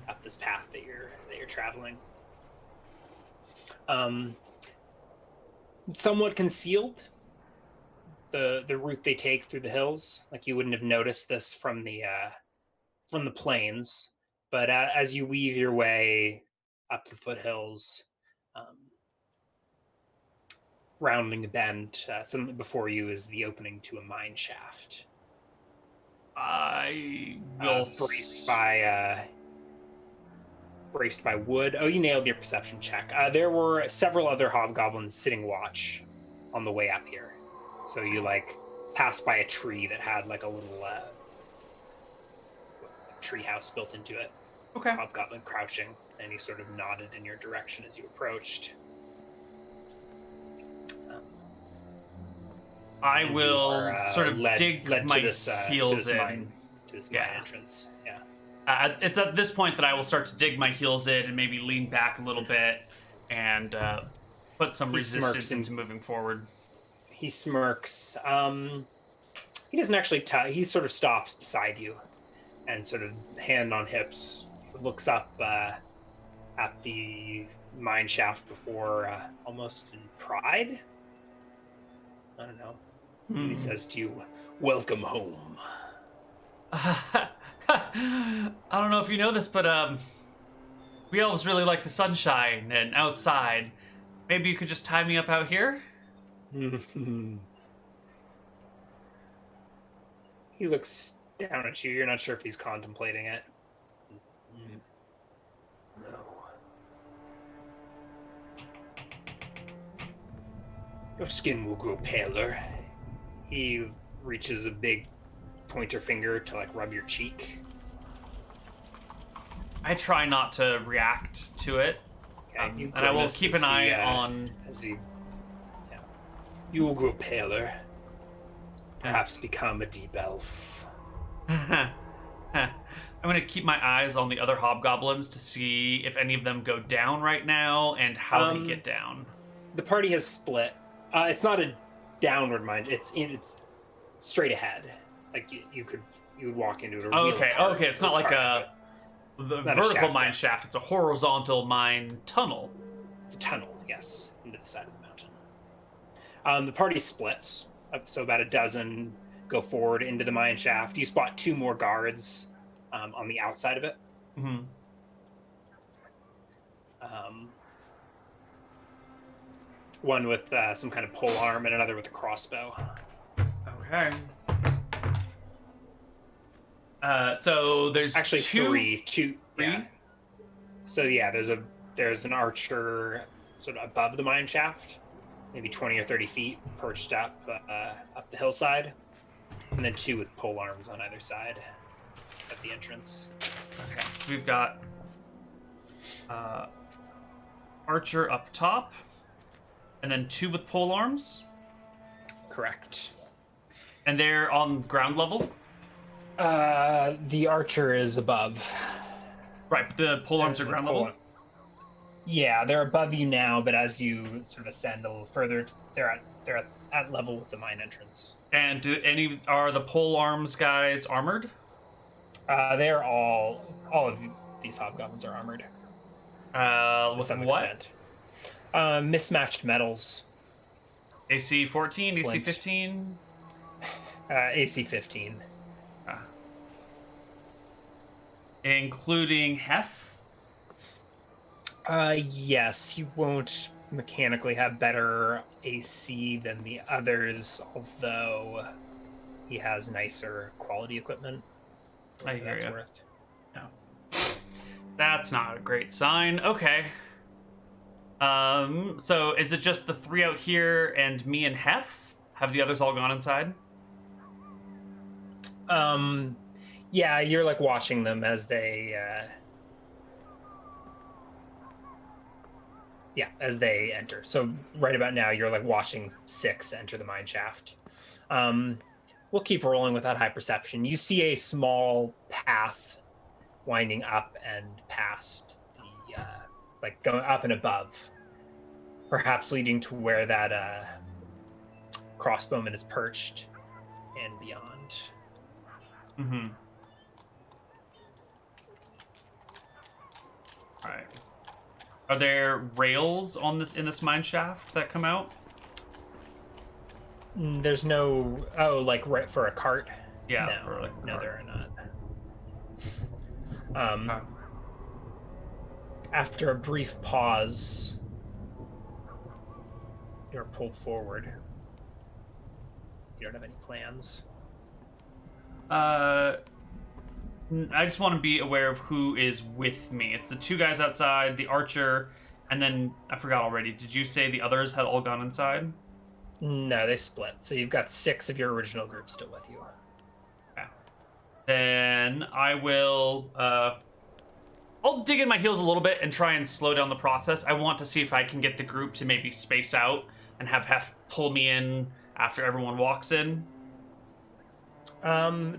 up this path that you're traveling. Somewhat concealed, the route they take through the hills. Like you wouldn't have noticed this from the plains, but as you weave your way up the foothills, rounding a bend, suddenly before you is the opening to a mine shaft. I will braced by wood. Oh, you nailed your perception check. There were several other hobgoblins sitting watch on the way up here. So you passed by a tree that had like a little tree house built into it. Okay. Hobgoblin crouching, and he sort of nodded in your direction as you approached. I will sort of dig my heels in. To this mine entrance. Yeah. It's at this point that I will start to dig my heels in and maybe lean back a little bit and put some resistance into moving forward. He smirks. He doesn't actually he sort of stops beside you and sort of hand on hips looks up at the mine shaft before almost in pride. I don't know. And he says to you, "Welcome home." I don't know if you know this, but we elves really like the sunshine and outside. Maybe you could just tie me up out here? He looks down at you. You're not sure if he's contemplating it. No. Your skin will grow paler. He reaches a big pointer finger to rub your cheek. I try not to react to it. Okay, and I will keep an eye on... You will grow paler. perhaps become a deep elf. I'm going to keep my eyes on the other hobgoblins to see if any of them go down right now and how they get down. The party has split. It's not a downward mine. It's straight ahead. Like you would walk into it. Okay. It's not like a vertical mine shaft. It's a horizontal mine tunnel. It's a tunnel, yes, into the side of the mountain. The party splits. So about a dozen go forward into the mine shaft. You spot 2 more guards on the outside of it. Mm-hmm. One with some kind of pole arm and another with a crossbow. Okay. So there's actually two. Two. Yeah. So yeah, there's an archer sort of above the mine shaft, maybe 20 or 30 feet, perched up the hillside, and then 2 with pole arms on either side at the entrance. Okay, so we've got archer up top, and then 2 with pole arms. Correct. And they're on ground level. The archer is above. Right, the pole arms are ground level. Yeah, they're above you now, but as you sort of ascend a little further, they're at level with the mine entrance. And are the pole arms guys armored? They're all of these hobgoblins are armored. With some what? Extent. Mismatched metals. AC 14, Splint. AC 15? AC 15. Including Hef? Yes, he won't mechanically have better AC than the others, although he has nicer quality equipment. I hear you. Worth. No. That's not a great sign. Okay. So is it just the 3 out here and me and Hef? Have the others all gone inside? Yeah, you're like watching them as they enter. So right about now you're like watching 6 enter the mine shaft. We'll keep rolling with that high perception. You see a small path winding up and past the like going up and above, perhaps leading to where that crossbowman is perched and beyond. Mm-hmm. All right. Are there rails in this mine shaft that come out? There's no like for a cart. Yeah, no, for like no, there are not. After a brief pause, you're pulled forward. You don't have any plans. I just want to be aware of who is with me. It's the 2 guys outside, the archer, and then I forgot already. Did you say the others had all gone inside? No, they split. So you've got 6 of your original group still with you. Okay. Then I will. I'll dig in my heels a little bit and try and slow down the process. I want to see if I can get the group to maybe space out and have Hef pull me in after everyone walks in.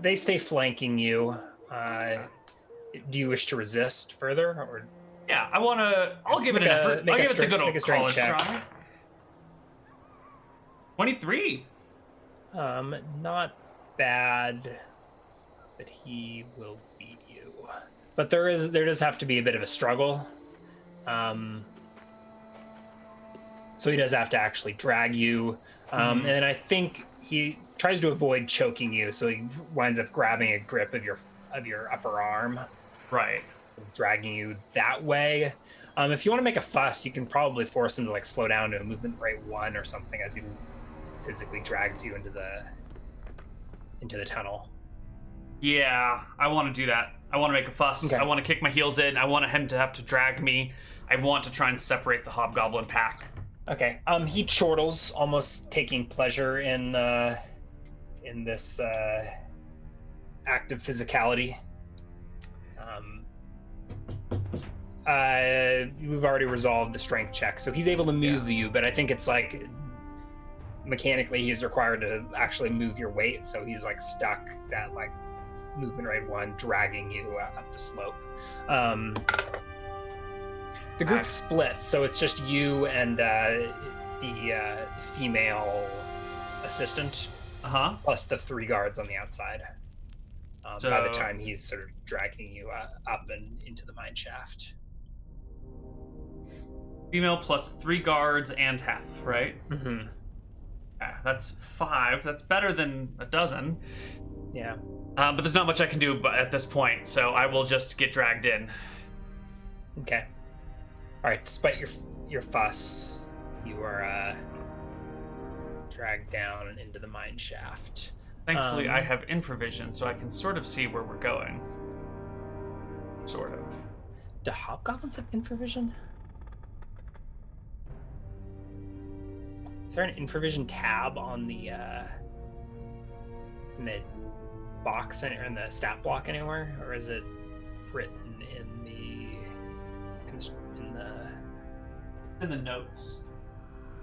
They stay flanking you. Do you wish to resist further, or? Yeah, I want to. I'll give it an effort. I'll give it the good old college try. 23. Not bad, but he will beat you. But there does have to be a bit of a struggle. So he does have to actually drag you, and I think he tries to avoid choking you, so he winds up grabbing a grip of your upper arm, right, dragging you that way. If you want to make a fuss, you can probably force him to like slow down to a movement rate 1 or something as he physically drags you into the tunnel. Yeah, I want to do that. I want to make a fuss. Okay. I want to kick my heels in. I want him to have to drag me. I want to try and separate the hobgoblin pack. Okay. He chortles, almost taking pleasure in this act of physicality. We've already resolved the strength check, so he's able to move you, but I think it's like mechanically he's required to actually move your weight, so he's like stuck that like movement rate 1, dragging you up the slope. The group splits, so it's just you and the female assistant, plus the 3 guards on the outside. By the time he's sort of dragging you up and into the mine shaft. Female plus 3 guards and Hef, right? Mm-hmm. Yeah, that's 5. That's better than a dozen. Yeah. But there's not much I can do at this point, so I will just get dragged in. Okay. All right. Despite your fuss, you are dragged down into the mine shaft. Thankfully, I have infravision, so I can sort of see where we're going. Sort of. Do hobgoblins have infravision? Is there an infravision tab on the in the box or in the stat block anywhere, or is it written in the notes?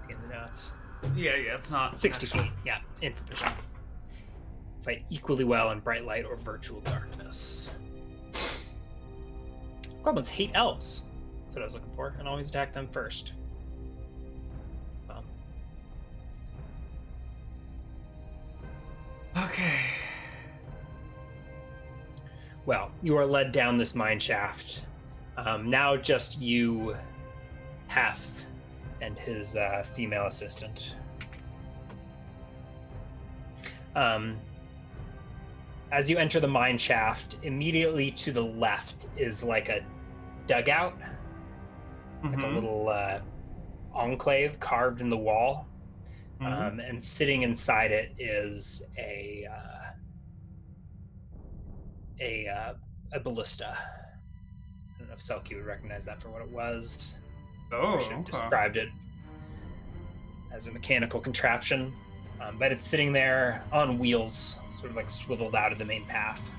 In the notes. Yeah, it's not 60 feet. Yeah, infravision. Fight equally well in bright light or virtual darkness. Goblins hate elves. That's what I was looking for, and always attack them first. Well. Okay. Well, you are led down this mine shaft. Now just you, Hef, and his female assistant. As you enter the mine shaft, immediately to the left is like a dugout, like a little enclave carved in the wall, and sitting inside it is a ballista. I don't know if Selkie would recognize that for what it was. Oh, I should have described it as a mechanical contraption, but it's sitting there on wheels, sort of like swiveled out of the main path.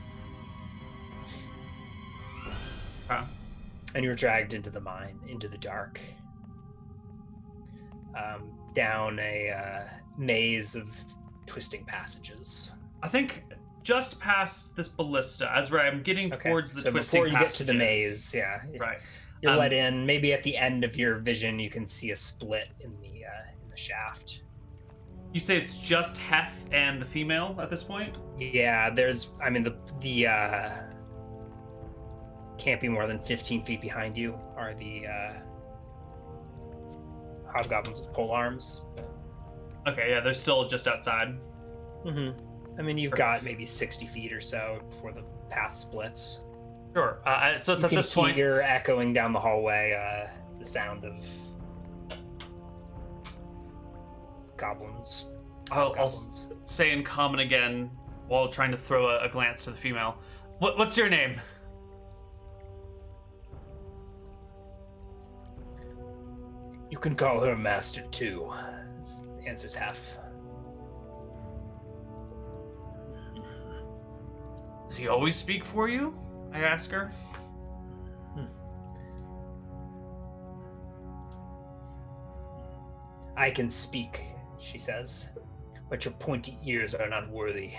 And you're dragged into the mine, into the dark, down a maze of twisting passages. I think just past this ballista, as where I'm getting towards the twisting before you passages. get to the maze, yeah, right. You're let in. Maybe at the end of your vision, you can see a split in the shaft. You say it's just Heth and the female at this point? Yeah, there's. I mean, the can't be more than 15 feet behind you are the hobgoblins with pole arms. Okay, yeah, they're still just outside. Mm-hmm. I mean, you've got maybe 60 feet or so before the path splits. Sure. So it's at this point. You're echoing down the hallway the sound of goblins. I'll say in common again while trying to throw a glance to the female. What's your name? You can call her Master too, answers Hef. Does he always speak for you? I ask her. I can speak, she says, but your pointy ears are not worthy.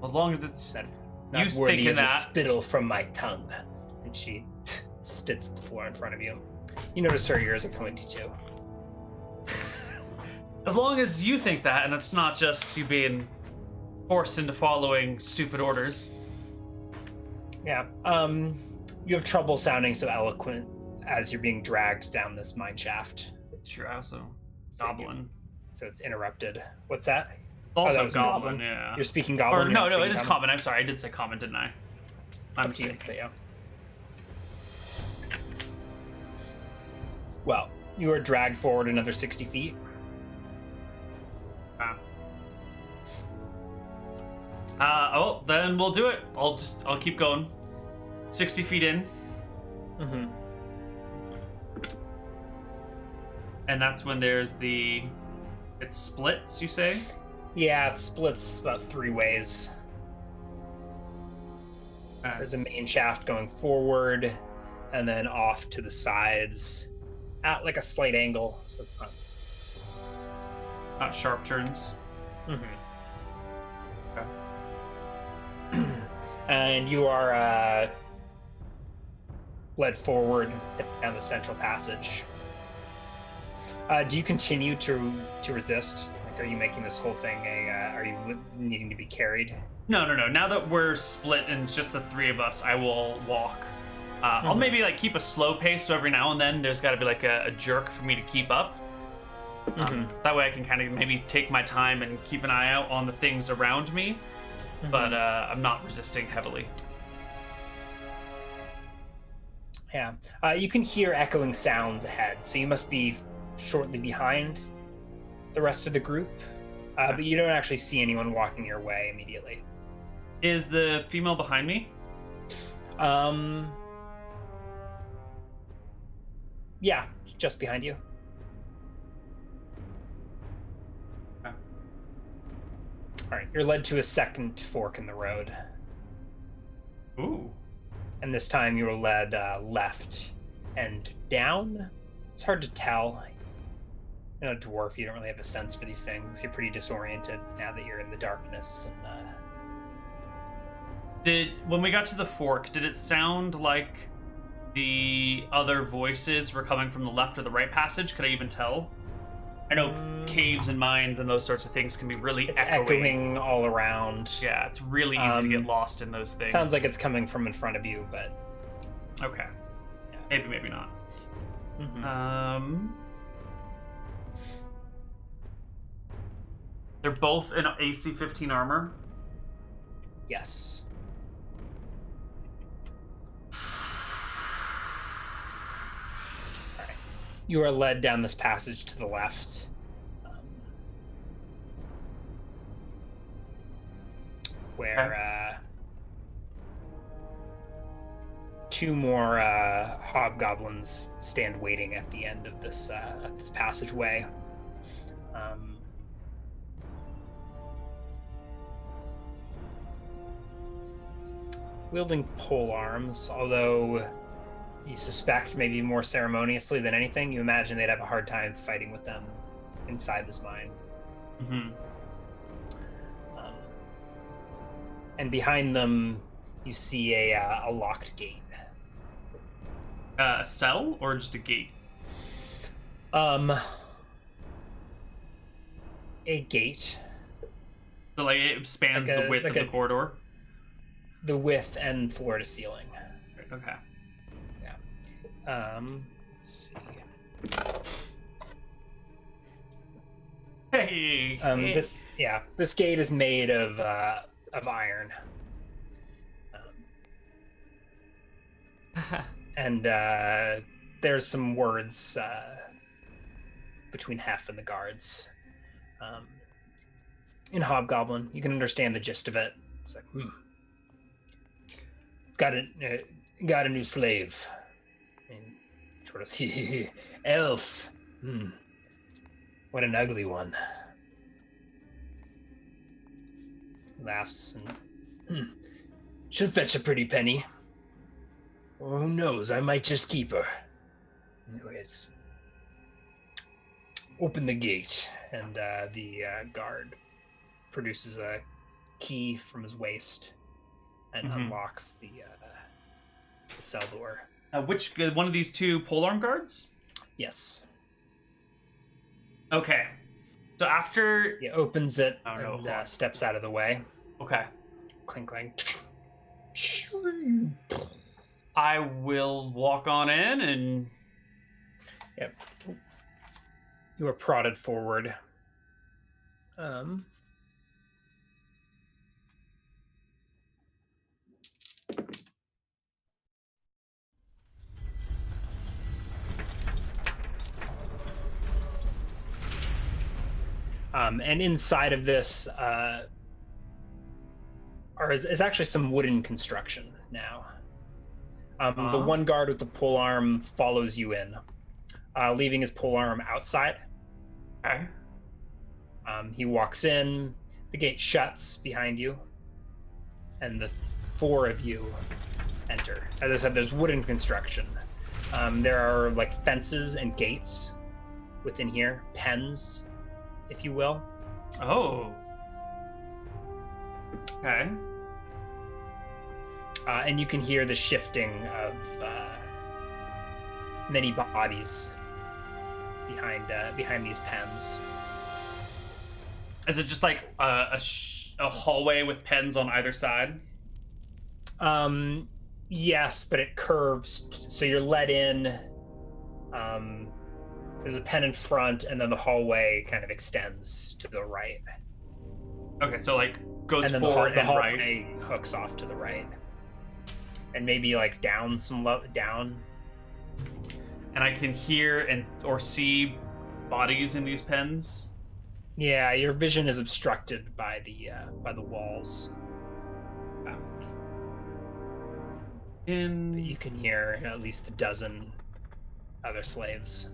As long as it's not you worthy thinking of the that. spittle from my tongue. And she spits at the floor in front of you. You notice her ears are pointy too. As long as you think that, and it's not just you being forced into following stupid orders. Yeah. You have trouble sounding so eloquent as you're being dragged down this mine shaft. It's true, also. Goblin. So it's interrupted. What's that? Also that was goblin, yeah. You're speaking goblin? Or, no, it is common. I'm sorry, I did say common, didn't I? I'm sorry. Yeah. Well, you are dragged forward another 60 feet. Then we'll do it. I'll keep going. 60 feet in. Mm-hmm. And that's when there's it splits, you say? Yeah, it splits about 3 ways. There's a main shaft going forward, and then off to the sides at like a slight angle, so Not sharp turns. Mm-hmm. Okay. And you are led forward down the central passage. Do you continue to resist? Like, are you making this whole thing are you needing to be carried? No. Now that we're split and it's just the three of us, I will walk. I'll maybe like keep a slow pace, so every now and then there's got to be like a jerk for me to keep up. That way I can kind of maybe take my time and keep an eye out on the things around me, but I'm not resisting heavily. Yeah. You can hear echoing sounds ahead, so you must be shortly behind the rest of the group, but you don't actually see anyone walking your way immediately. Is the female behind me? Yeah, just behind you. All right, you're led to a second fork in the road. Ooh. And this time you were led left and down. It's hard to tell. You're not a dwarf, you don't really have a sense for these things. You're pretty disoriented now that you're in the darkness. And, when we got to the fork, did it sound like the other voices were coming from the left or the right passage? Could I even tell? I know caves and mines and those sorts of things can be really echoing all around. Yeah, it's really easy to get lost in those things. Sounds like it's coming from in front of you, but... Okay. Yeah. Maybe not. They're both in AC 15 armor? Yes. All right. You are led down this passage to the left. Where two more hobgoblins stand waiting at the end of this passageway. Wielding pole arms, although you suspect maybe more ceremoniously than anything, you imagine they'd have a hard time fighting with them inside this mine. And behind them, you see a locked gate. A cell or just a gate? A gate. So like it spans the width of the corridor? The width and floor to ceiling. Okay. Yeah. Let's see. Hey. This gate is made of iron. And there's some words between Hef and the guards. In Hobgoblin, you can understand the gist of it. It's like, got a new slave. And sort of, elf. What an ugly one. Laughs and she'll fetch a pretty penny. Or who knows, I might just keep her. Anyways, open the gate, and the guard produces a key from his waist and unlocks the cell door. Which one of these two polearm guards? Yes. Okay. So after he opens it and steps out of the way. Okay. Clink, clink. I will walk on in and... Yep. You are prodded forward. And inside of this is actually some wooden construction now. The one guard with the polearm follows you in, leaving his polearm outside. Okay. He walks in, the gate shuts behind you, and the four of you enter. As I said, there's wooden construction. There are like fences and gates within here, pens, if you will. Oh. Okay. And you can hear the shifting of many bodies behind these pens. Is it just like a hallway with pens on either side? Yes, but it curves, so you're let in. There's a pen in front, and then the hallway kind of extends to the right. Okay, so like goes and then forward the and hallway right. hooks off to the right, and maybe like down down. And I can hear or see bodies in these pens. Yeah, your vision is obstructed by the walls. But you can hear at least a dozen other slaves.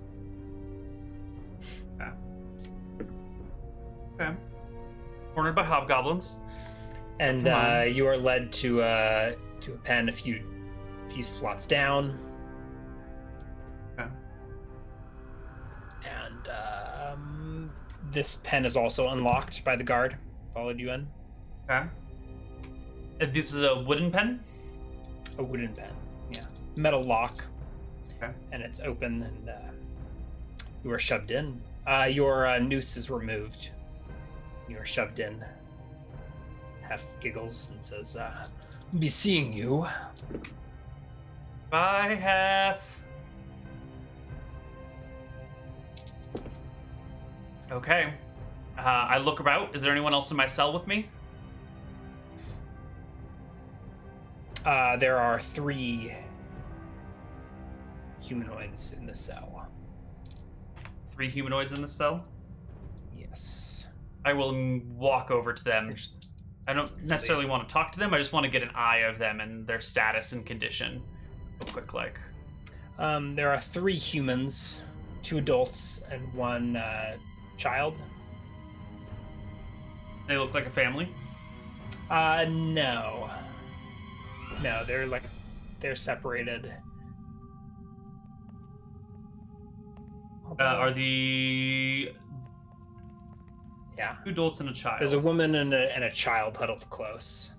Okay. Cornered by hobgoblins. And you are led to a pen a few slots down. Okay. And this pen is also unlocked by the guard. Followed you in. Okay. This is a wooden pen? A wooden pen, yeah. Metal lock. Okay. And it's open, and you are shoved in. Your noose is removed. You are shoved in. Hef giggles and says, "Be seeing you." Bye, Hef. Okay. I look about. Is there anyone else in my cell with me? There are 3 humanoids in the cell. 3 humanoids in the cell? Yes. I will walk over to them. I don't necessarily want to talk to them. I just want to get an eye of them and their status and condition. Real quick, like. There are 3 humans, 2 adults, and 1 child. They look like a family? No. No, they're separated. Are the... Yeah. 2 adults and a child. There's a woman and a child huddled close.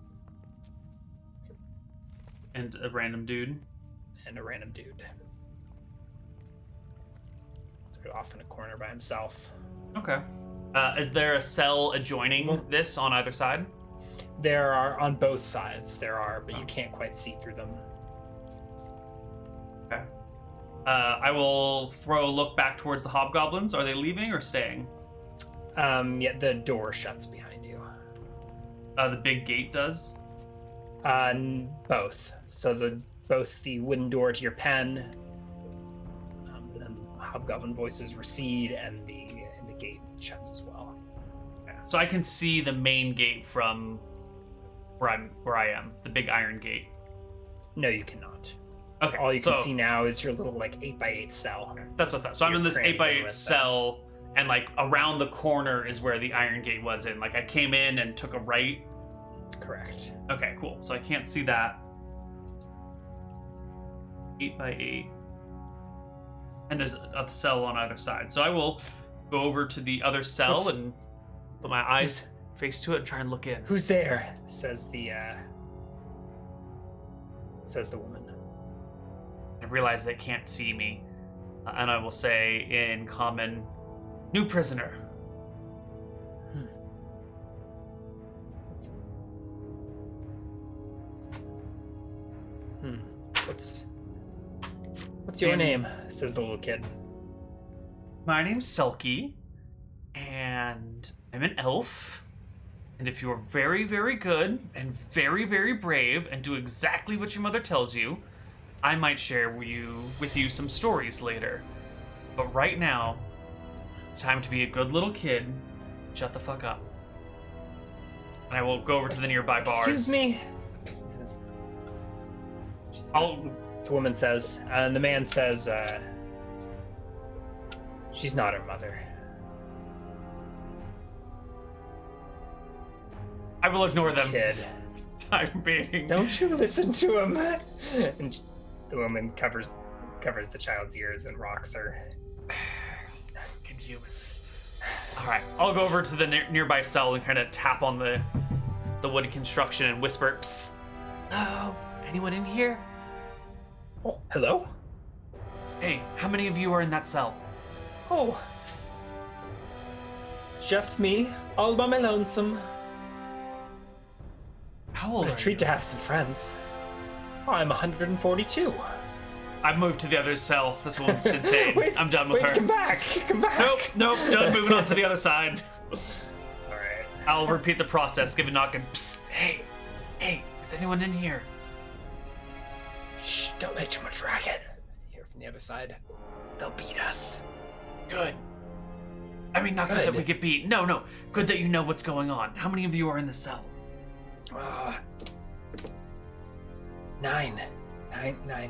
And a random dude. And a random dude. Sort of off in a corner by himself. Okay. Is there a cell adjoining this on either side? There are, on both sides, but you can't quite see through them. Okay. I will throw a look back towards the hobgoblins. Are they leaving or staying? Yeah, the door shuts behind you. The big gate does? Both. So both the wooden door to your pen, then hobgoblin voices recede, and the gate shuts as well. Yeah. So I can see the main gate from where I am, the big iron gate. No, you cannot. Okay. All you can see now is your little 8x8 cell. Okay. That's what that. So I'm in this 8x8 cell, and around the corner is where the iron gate was in. I came in and took a right. Correct. Okay, cool. So I can't see that. 8x8. And there's a cell on either side. So I will go over to the other cell and put my eyes face to it and try and look in. Who's there? Says the woman. I realize they can't see me. And I will say in common, "New prisoner." What's your name? Says the little kid. My name's Selkie, and I'm an elf. And if you're very, very good and very, very brave and do exactly what your mother tells you, I might share with you some stories later. But right now, it's time to be a good little kid. Shut the fuck up. And I will go over to the nearby bars. Excuse me. The woman says, and the man says, she's not her mother. I will ignore them. Kid. Time being. Don't you listen to him. And the woman covers the child's ears and rocks her. Fucking humans. All right, I'll go over to the nearby cell and kind of tap on the wood construction and whisper, "Psst, hello, anyone in here?" Oh, hello? Hey, how many of you are in that cell? Oh. Just me, all by my lonesome. How old What are a treat you? to have some friends. Oh, I'm 142. I've moved to the other cell. This one's insane. Wait, I'm done with her. Come back. Come back. Nope, done moving on to the other side. All right. I'll repeat the process, give a knock and psst, hey, is anyone in here? Shh, don't make too much racket. Here from the other side. They'll beat us. Good. I mean, not good that we get beat. No, good that you know what's going on. How many of you are in the cell? 9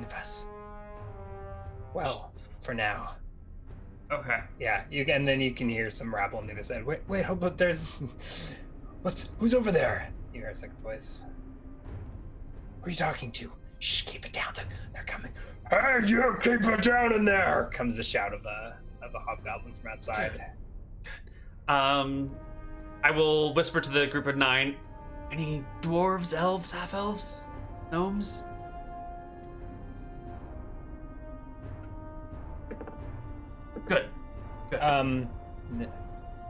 of us. Well, for now. Okay. Yeah, and then you can hear some rabble on the other side. Wait, hold on, who's over there? You hear a second voice. Who are you talking to? Shh, keep it down. They're coming. Hey, you keep it down in there! Comes the shout of the hobgoblin from outside. Good. I will whisper to the group of 9. Any dwarves, elves, half-elves, gnomes? Good.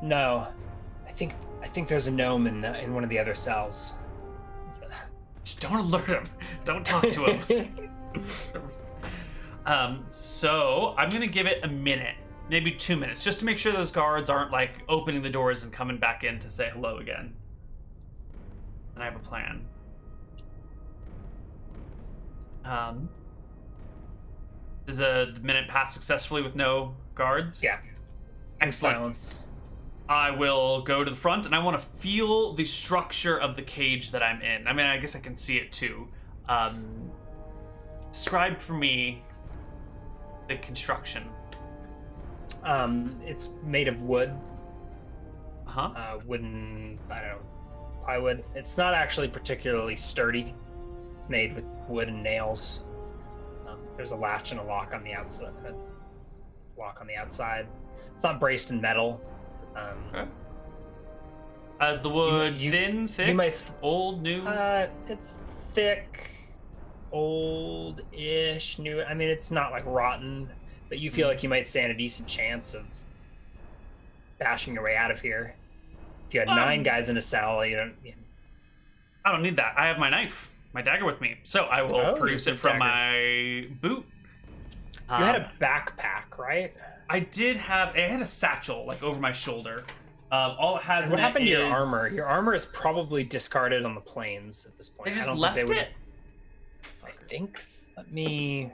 No. I think there's a gnome in one of the other cells. Just don't alert him. Don't talk to him. So I'm gonna give it a minute, maybe 2 minutes, just to make sure those guards aren't like opening the doors and coming back in to say hello again. And I have a plan. Does the minute pass successfully with no guards? Yeah. Excellent. Silence. I will go to the front, and I want to feel the structure of the cage that I'm in. I mean, I guess I can see it too. Describe for me the construction. It's made of wood. Wooden, I don't know, plywood. It's not actually particularly sturdy. It's made with wood and nails. There's a latch and a lock on the outside. It's not braced in metal. Okay. Is the wood thin, thick, you might old, new? It's thick, old-ish, new. I mean, it's not like rotten, but you feel like you might stand a decent chance of bashing your way out of here. If you had 9 guys in a cell, I don't need that. I have my knife, my dagger with me, so I will produce it from my boot. You had a backpack, right? I had a satchel like over my shoulder. All it has. What happened to your armor? Your armor is probably discarded on the plains at this point. They just left it. I think. Let me.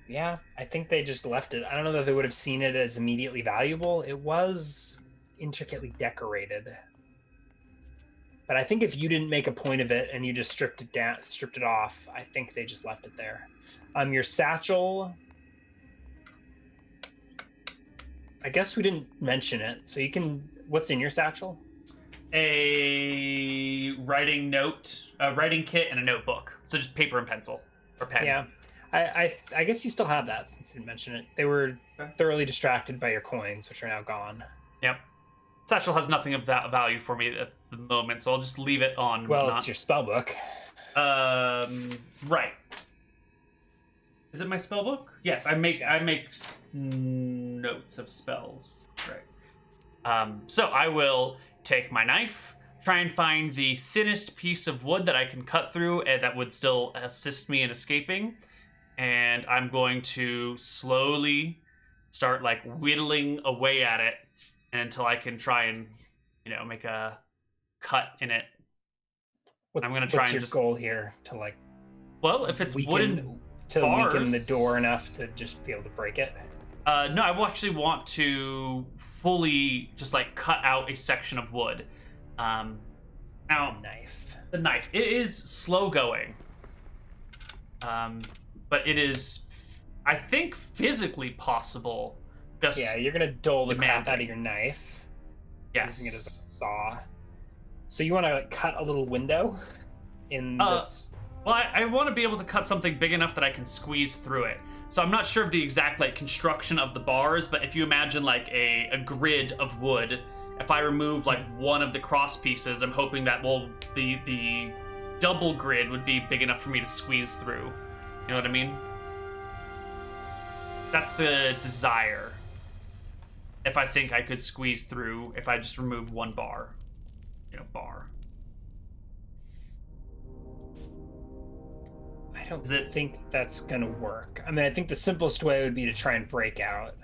Yeah, I think they just left it. I don't know that they would have seen it as immediately valuable. It was intricately decorated. But I think if you didn't make a point of it and you just stripped it off, I think they just left it there. Your satchel, I guess we didn't mention it, so you can. What's in your satchel? A writing kit, and a notebook. So just paper and pencil or pen. Yeah, I guess you still have that since you didn't mention it. They were thoroughly distracted by your coins, which are now gone. Yep. Satchel has nothing of that value for me at the moment, so I'll just leave it on. Well, it's your spell book. Right. Is it my spell book? Yes, I make notes of spells. Right. So I will take my knife, try and find the thinnest piece of wood that I can cut through and that would still assist me in escaping, and I'm going to slowly start like whittling away at it until I can try and, make a cut in it. I'm going to try and your goal here to like. Well, if it's wooden bars, weaken the door enough to just be able to break it. No, I will actually want to fully just like cut out a section of wood. Now, the knife. It is slow going, but it is, I think, physically possible. You're gonna dull the crap out of your knife. Yes. Using it as a saw. So you want to cut a little window in this? Well, I want to be able to cut something big enough that I can squeeze through it. So I'm not sure of the exact like construction of the bars, but if you imagine like a grid of wood, if I remove like one of the cross pieces, I'm hoping that the double grid would be big enough for me to squeeze through. You know what I mean? That's the desire. If I think I could squeeze through, if I just removed one bar. Bar. I don't think that's gonna work. I mean, I think the simplest way would be to try and break out.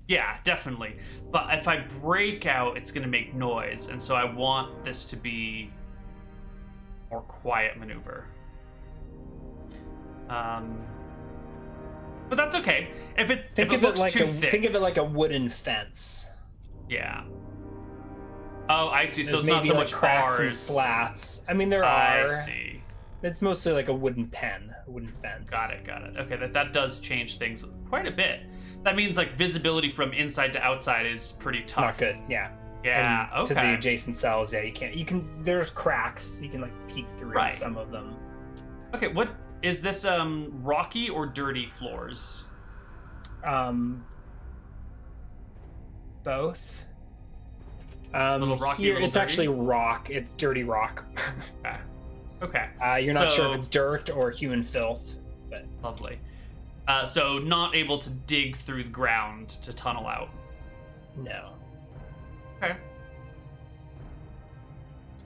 Yeah, definitely. But if I break out, it's gonna make noise, and so I want this to be a more quiet maneuver. But that's okay. If it looks too thick. Think of it like a wooden fence. Yeah. Oh, I see. So There's it's not so maybe, much cracks bars and slats. I mean, there are. I see. It's mostly like a wooden fence. Got it. Okay, that does change things quite a bit. That means like visibility from inside to outside is pretty tough. Not good. Yeah. Yeah. And okay. To the adjacent cells, yeah, you can't. You can. There's cracks. You can like peek through some of them. Okay. What is this? Rocky or dirty floors? Both. Little rocky, here, little it's dirty? Actually rock. It's dirty rock. Okay. You're not sure if it's dirt or human filth. But lovely. So not able to dig through the ground to tunnel out. No. Okay.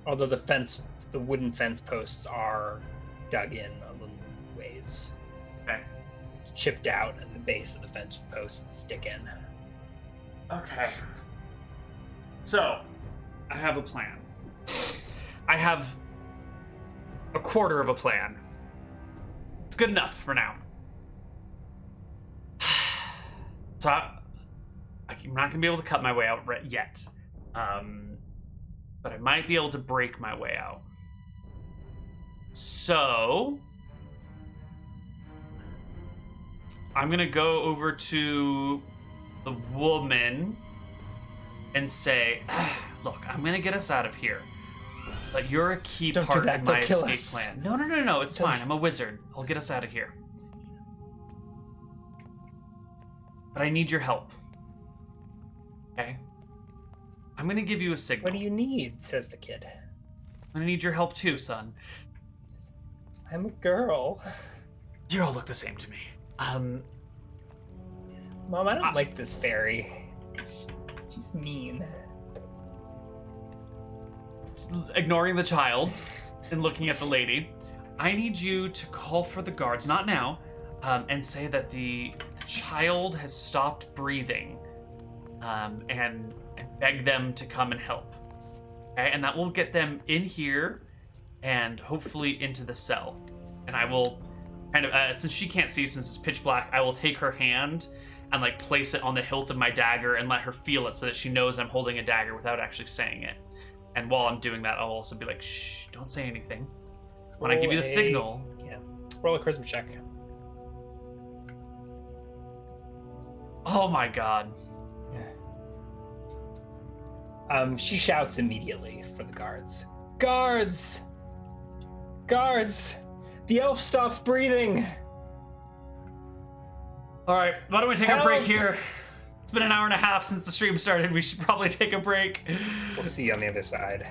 Although the wooden fence posts are dug in a little ways. Okay. It's chipped out, and the base of the fence posts stick in. Okay. So, I have a plan. I have a quarter of a plan. It's good enough for now. So, I'm not going to be able to cut my way out yet. But I might be able to break my way out. So, I'm going to go over to the woman and say, look, I'm gonna get us out of here, but you're a key part of my escape plan. No, it's fine. I'm a wizard. I'll get us out of here. But I need your help. Okay? I'm gonna give you a signal. What do you need? Says the kid. I'm gonna need your help too, son. I'm a girl. You all look the same to me. Mom, I don't like this fairy. She's mean. Ignoring the child and looking at the lady, I need you to call for the guards, not now, and say that the child has stopped breathing, and beg them to come and help. Okay, and that will get them in here and hopefully into the cell. And I will kind of, since she can't see, since it's pitch black, I will take her hand and like place it on the hilt of my dagger and let her feel it so that she knows I'm holding a dagger without actually saying it. And while I'm doing that, I'll also be like, shh, don't say anything. When I give you the signal... Yeah. Roll a charisma check. Oh my god. She shouts immediately for the guards. Guards! Guards! The elf stopped breathing! Alright, why don't we take a break here? It's been an hour and a half since the stream started. We should probably take a break. We'll see you on the other side.